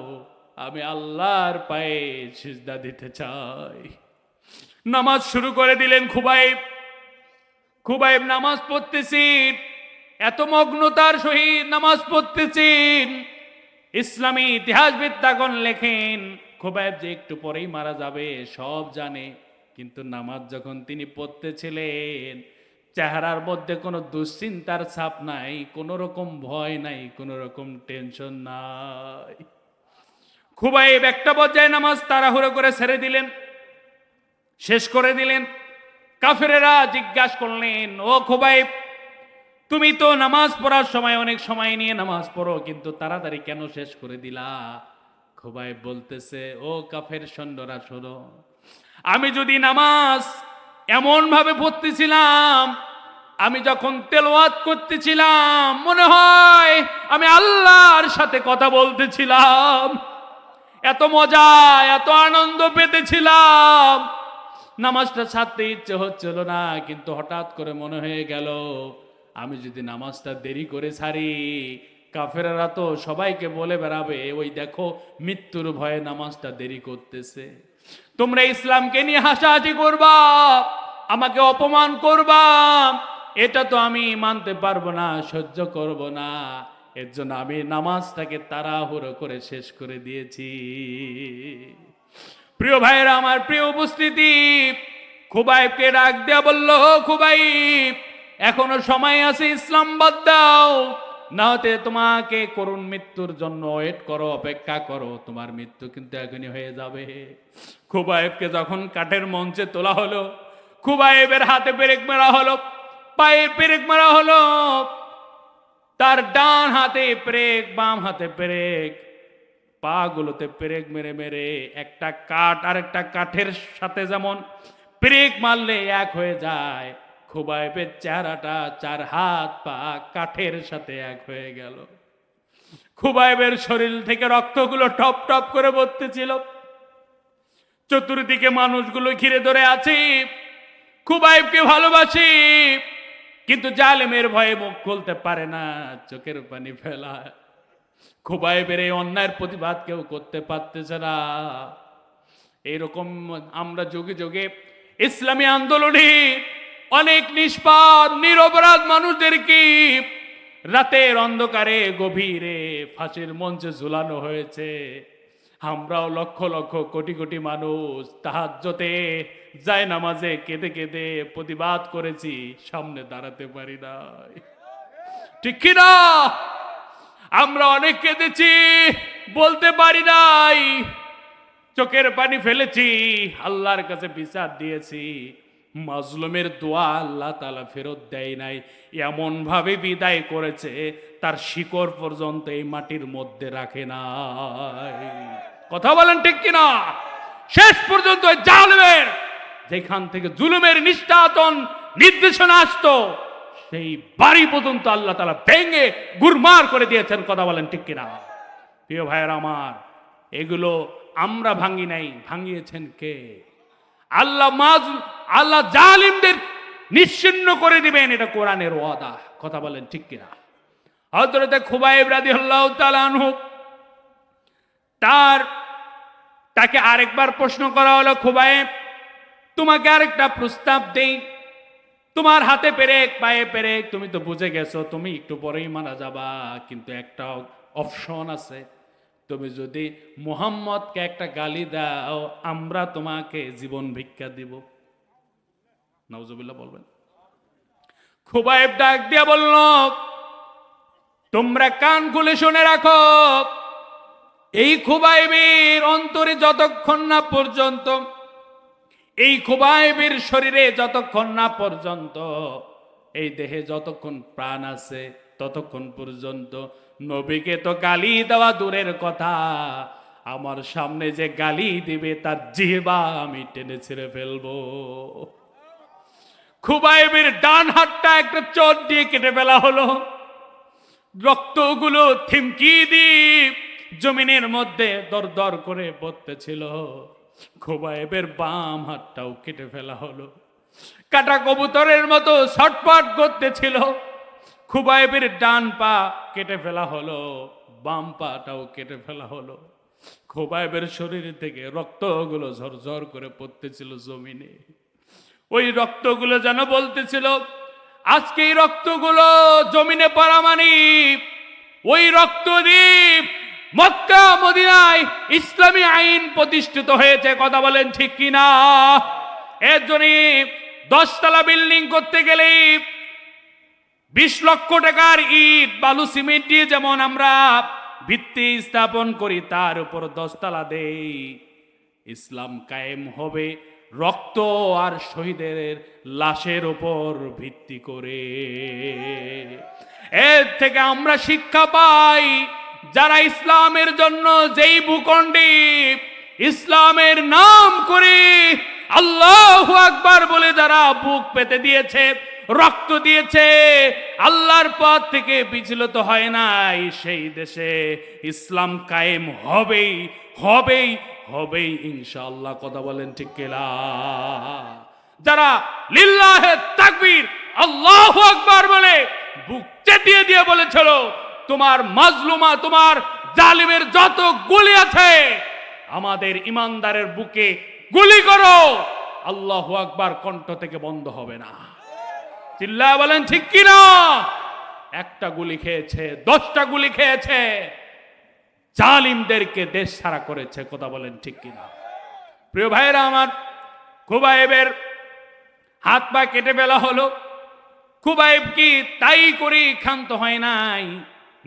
আমি আল্লাহর পায়ে সিজদা দিতে চাই। নামাজ শুরু করে দিলেন খুবাইব। খুবাইব নামাজ পড়তেছেন, এত মগ্নতার সহিত নামাজ পড়তেছেন। ইসলামী ইতিহাসবিদগণ লেখেন, খুবাইব যে একটু পরেই মারা যাবে সব জানে, কিন্তু নামাজ যখন তিনি পড়তেছিলেন চেহারার মধ্যে কোনো দুশ্চিন্তার ছাপ নাই, কোনো রকম ভয় নাই, কোনো রকম টেনশন নাই। খুবাইব একটা পর্যায়ে নামাজ তাড়াহুড়ো করে ছেড়ে দিলেন, শেষ করে দিলেন। কাফেরেরা জিজ্ঞাসা করলেন, ও খুবাইব, তুমি তো নামাজ পড়ার সময় অনেক সময় নিয়ে নামাজ পড়ো, কিন্তু তাড়াতাড়ি কেন শেষ করে দিলা? খুবাইব বলতেছে, ও কাফের সৈন্যরা শোনো, আমি যদি নামাজ এমন ভাবে পড়তেছিলাম, আমি যখন তেলাওয়াত করতেছিলাম মনে হয় আমি আল্লাহর সাথে কথা বলতেছিলাম, এত মজা এত আনন্দ পেতেছিলাম, নামাজটা ছাড়তে ইচ্ছে হচ্ছিল না। কিন্তু হঠাৎ করে মনে হয়ে গেল, আমি যদি নামাজটা দেরি করে ছাড়ি, কাফেররা তো সবাইকে বলে বেড়াবে, ওই দেখো মৃত্যুর ভয়ে নামাজটা দেরি করতেছে। তোমরা ইসলামকে নিয়ে হাসাহাসি করবা, আমাকে অপমান করবা, এটা তো আমি মানতে পারবো না, সহ্য করব না। এর জন্য আমি নামাজটাকে তাড়াহুড়ো করে শেষ করে দিয়েছি। প্রিয় ভাইরা আমার, প্রিয় উপস্থিতি, খুবাইবকে ডাক দেয়া বলল, খুবাইব এখনো সময় আছে, ইসলাম বাদ দাও, না হতে তোমাকে করুণ মৃত্যুর জন্য ওয়েট করো, অপেক্ষা করো, তোমার মৃত্যু কিন্তু এখনই হয়ে যাবে। খুবাইবকে যখন কাঠের মঞ্চে তোলা হলো, খুবাইবের হাতে পেরেক মারা হলো, পায়ে পেরেক মারা হলো, তার ডান হাতে পেরেক, বাম হাতে পেরেক, পা গুলোতে পেরেক মেরে মেরে একটা কাঠ আর একটা কাঠের সাথে যেমন পেরেক মারলে এক হয়ে যায়, খুবাইবের চেহারাটা, চার হাত পা কাঠের সাথে এক হয়ে গেল। খুবাইবের শরীর থেকে রক্তগুলো টপ টপ করে পড়তেছিল। চতুর্দিকে মানুষগুলো ঘিরে ধরে আছে। খুবাইবকে ভালোবাসি, কিন্তু জালেমের ভয়ে মুখ খুলতে পারে না, চোখের পানি ফেলায়। খুবাইবের এই অন্যায়ের প্রতিবাদ কেউ করতে পারতেছে না। এইরকম আমরা যুগে যুগে ইসলামী আন্দোলনে অনেক নিষ্পাপ নিরপরাধ মানুষদেরকে রাতের অন্ধকারে গভীরে ফাঁসির মঞ্চে ঝুলানো হয়েছে। আমরাও লক্ষ লক্ষ কোটি কোটি মানুষ তাহাজ্জুদে যায় নামাজে কেঁদে কেঁদে প্রতিবাদ করেছি, সামনে দাঁড়াতে পারি নাই, ঠিক কিনা? আমরা অনেক কেঁদেছি, বলতে পারি নাই, চোখের পানি ফেলেছি, আল্লাহর কাছে বিচার দিয়েছি। মাজলুমের দোয়া আল্লাহ তাআলা ফেরত দেয় নাই, এমন ভাবে বিদায় করেছে তার শিকড় পর্যন্ত এই মাটির মধ্যে রাখে নাই। কথা বলেন ঠিক কিনা? শেষ পর্যন্ত জালেমের যেখান থেকে জুলুমের নিষ্কাশন নির্দেশনা আসতো, সেই বাড়ি পর্যন্ত আল্লাহ তাআলা ভেঙে গুরমার করে দিয়েছেন। কথা বলেন ঠিক কিনা? প্রিয় ভাইয়েরা আমার, এগুলো আমরা ভাঙি নাই, ভাঙিয়েছেন কে? আল্লাহ। আল্লাহ জালিমদের নিশ্চিহ্ন করে দিবেন, এটা কোরআনের ওয়াদা। কথা বলেন ঠিক কিনা? হযরত খুবাইব রাদিয়াল্লাহু তাআলা আনহু, তাকে আরেকবার প্রশ্ন করা হলো, খুবাইব তোমাকে আরেকটা প্রস্তাব দেই, তোমার হাতে পেরেক, পায়ে পেরেক, তুমি তো বুঝে গেছো তুমি একটু পরেই মারা যাবা, কিন্তু একটা অপশন আছে, তুমি যদি মুহাম্মদকে একটা গালি দাও, আমরা তোমাকে জীবন ভিক্ষা দিব। নাউজুবিল্লাহ বলবেন। খুবাইব ডাক দিয়া বলল, তোমরা কান খুলে শুনে রাখো, এই খুবাইবের অন্তরে যতক্ষণ না পর্যন্ত, এই খুবাইবের শরীরে যতক্ষণ না পর্যন্ত, এই দেহে যতক্ষণ প্রাণ আছে, ততক্ষণ পর্যন্ত নবীকে তো গালি দেওয়া দূরের কথা, আমার সামনে যে গালি দিবে তার জিহ্বা আমি টেনে ছিঁড়ে ফেলবো। খুবাইবের ডান হাতটা একটা চোট দিয়ে কেটে ফেলা হলো, রক্তগুলো থিমকি দিয়ে জমিনের মধ্যে দরদর করে পড়তেছিল। খুবাইবের বাম হাতটাও কেটে ফেলা হলো, কাটা কবুতরের মতো ছটফট করতেছিল। খুবাইবের ডান পা কেটে ফেলা হলো, বাম পাটাও কেটে ফেলা হলো। খুবাইবের শরীর থেকে রক্তগুলো ঝরঝর করে পড়তেছিল জমিনে। ওই রক্তগুলো যেন বলতেছিল, আজকে এই রক্তগুলো জমিনে পড়া মানে ওই রক্ত দ্বীপ মক্কা মদিনায় ইসলামী আইন প্রতিষ্ঠিত হয়েছে। কথা বলেন ঠিক কিনা? এর জন্য 10 তলা বিল্ডিং করতে গেলে 20 লক্ষ টাকার ইট বালু সিমেন্ট দিয়ে যেমন আমরা ভিত্তি স্থাপন করি, তার উপর 10 তলা দেই। ইসলাম কায়েম হবে রক্ত আর শহীদের লাশের উপর ভিত্তি করে। এর থেকে আমরা শিক্ষা পাই, যারা ইসলামের জন্য যেই ভূখণ্ডে ইসলামের নাম করে আল্লাহু আকবার বলে যারা বুক পেতে দিয়েছে, রক্ত দিয়েছে, আল্লাহর পথ থেকে বিচলিত হয় নাই, সেই দেশে ইসলাম কায়েম হবেই হবেই হবেই ইনশাআল্লাহ। কথা বলেন ঠিক কিনা? যারা লিল্লাহে তাকবীর আল্লাহু আকবার বলে বুক চেটিয়ে দিয়ে বলেছিল, তোমার মাজলুমা, তোমার জালিমের যত গুলি আছে আমাদের ইমানদারের বুকে গুলি করো, আল্লাহু আকবার কণ্ঠ থেকে বন্ধ হবে না। চিল্লায় বলেন ঠিক কিনা? একটা গুলি খেয়েছে, 10টা গুলি খেয়েছে, জালিমদেরকে দেশ ছাড়া করেছে। কথা বলেন ঠিক কিনা? প্রিয় ভাইরা আমার, খুবাইবের হাত পা কেটে ফেলা হলো। খুবাইব কি তাই করে ক্ষান্ত হয় নাই,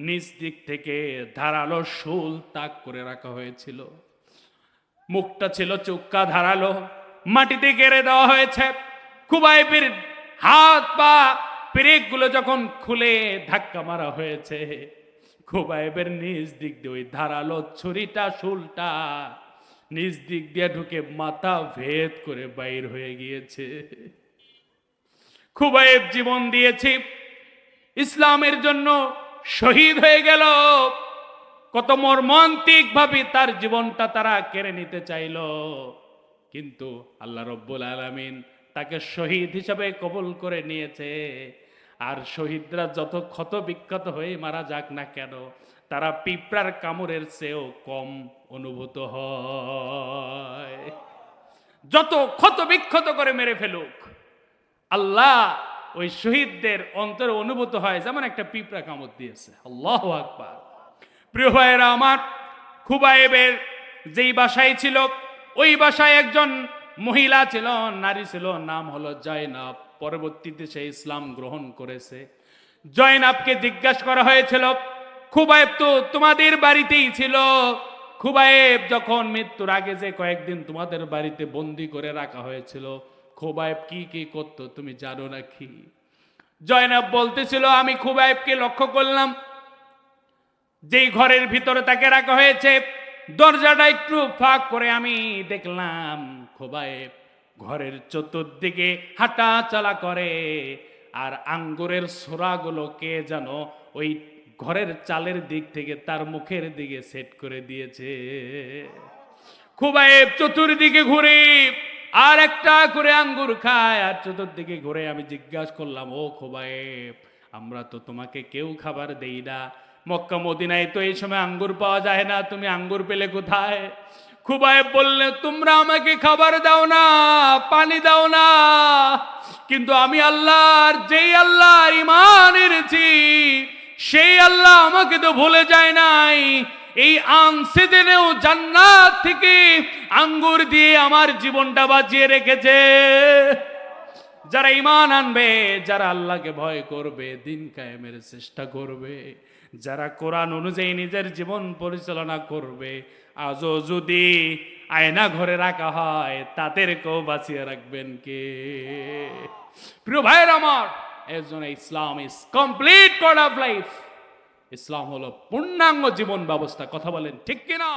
নিজ দিক থেকে ধারালো শুল তাক করে রাখা হয়েছিল। মুখটা ছিল চুক্কা ধারালো, মাটিতে গেড়ে দেওয়া হয়েছে। খুবাইবের হাত পা পেরেকগুলো যখন খুলে ধাক্কা মারা হয়েছে, খুবাইবের নিজ দিক দিয়ে ওই ধারালো ছুরিটা শুলটা নিজ দিক দিয়ে ঢুকে মাথা ভেদ করে বাইর হয়ে গিয়েছে। খুবাইব জীবন দিয়েছে, ইসলামের জন্য শহীদ হয়ে গেল। কত মর্মান্তিক ভাবে তার জীবনটা তারা কেড়ে নিতে চাইল, কিন্তু আল্লাহ রব্বুল আলামিন তাকে শহীদ হিসাবে কবুল করে নিয়েছে। আর শহীদরা যত ক্ষত বিক্ষত হয়ে মারা যাক না কেন, তারা পিঁপড়ার কামড়ের চেয়েও কম অনুভূত হয়। যত ক্ষত বিক্ষত করে মেরে ফেলুক, আল্লাহ ওই শহীদদের অন্তরে অনুভূত হয় যেমন একটা পিঁপড়া কামড় দিয়েছে। আল্লাহু আকবার। প্রিয় ভাইয়েরা আমার, খুবাইবের যেই বাসায় ছিল, ওই বাসায় একজন মহিলা ছিল, নারী ছিল, নাম হলো জয়নাব। পরবর্তীতে সে ইসলাম গ্রহণ করেছে। জয়নাবকে জিজ্ঞাসা করা হয়েছিল, খুবাইব তো তোমাদের বাড়িতেই ছিল, খুবাইব যখন মৃত্যুর আগে যে কয়েকদিন তোমাদের বাড়িতে বন্দি করে রাখা হয়েছিল, খুবাইব কি কি করতো তুমি জানো নাকি? জয়নাব বলতেছিল, আমি খুবাইবকে লক্ষ্য করলাম, যেই ঘরের ভিতরে তাকে রাখা হয়েছে দরজাটা একটু ফাঁক করে আমি দেখলাম খুবাইব ঘরের চতুর্দিকে হাঁটা চলা করে, আর আঙ্গুরের ছোরাগুলো কে যেন ওই ঘরের চালের দিক থেকে তার মুখের দিকে সেট করে দিয়েছে। খুবাইব চতুর্দিকে ঘুরে আর একটা করে আঙ্গুর খায়, আর চতুর্দিকে ঘুরে আমি জিজ্ঞাসা করলাম, ও খুবাইব, আমরা তো তোমাকে কেউ খাবার দেই না, মক্কা মদিনায় তো এই সময় আঙ্গুর পাওয়া যায় না, তুমি আঙ্গুর পেলে কোথায়? খুবাইব বললে, তোমরা আমাকে খাবার দাও না, পানি দাও না, কিন্তু আমি আল্লাহর, যেই আল্লাহর ঈমান এনেছি সেই আল্লাহ আমাকে তো ভুলে যায় নাই। এই আনছে জেনেও জান্নাত থেকে আঙ্গুর দিয়ে আমার জীবনটা বাঁচিয়ে রেখেছে। যারা ঈমান আনবে, যারা আল্লাহকে ভয় করবে, দিন কায়েমের চেষ্টা করবে, যারা কোরআন অনুযায়ী নিজের জীবন পরিচালনা করবে, আজও যদি আয়না ঘরে রাখা হয় তাদেরকেও বাঁচিয়ে রাখবেন কে? প্রিয় ভাইয়ের আমার, এর জন্য Islam is complete code of life. ইসলাম হলো পূর্ণাঙ্গ জীবন ব্যবস্থা। কথা বলেন ঠিক কিনা?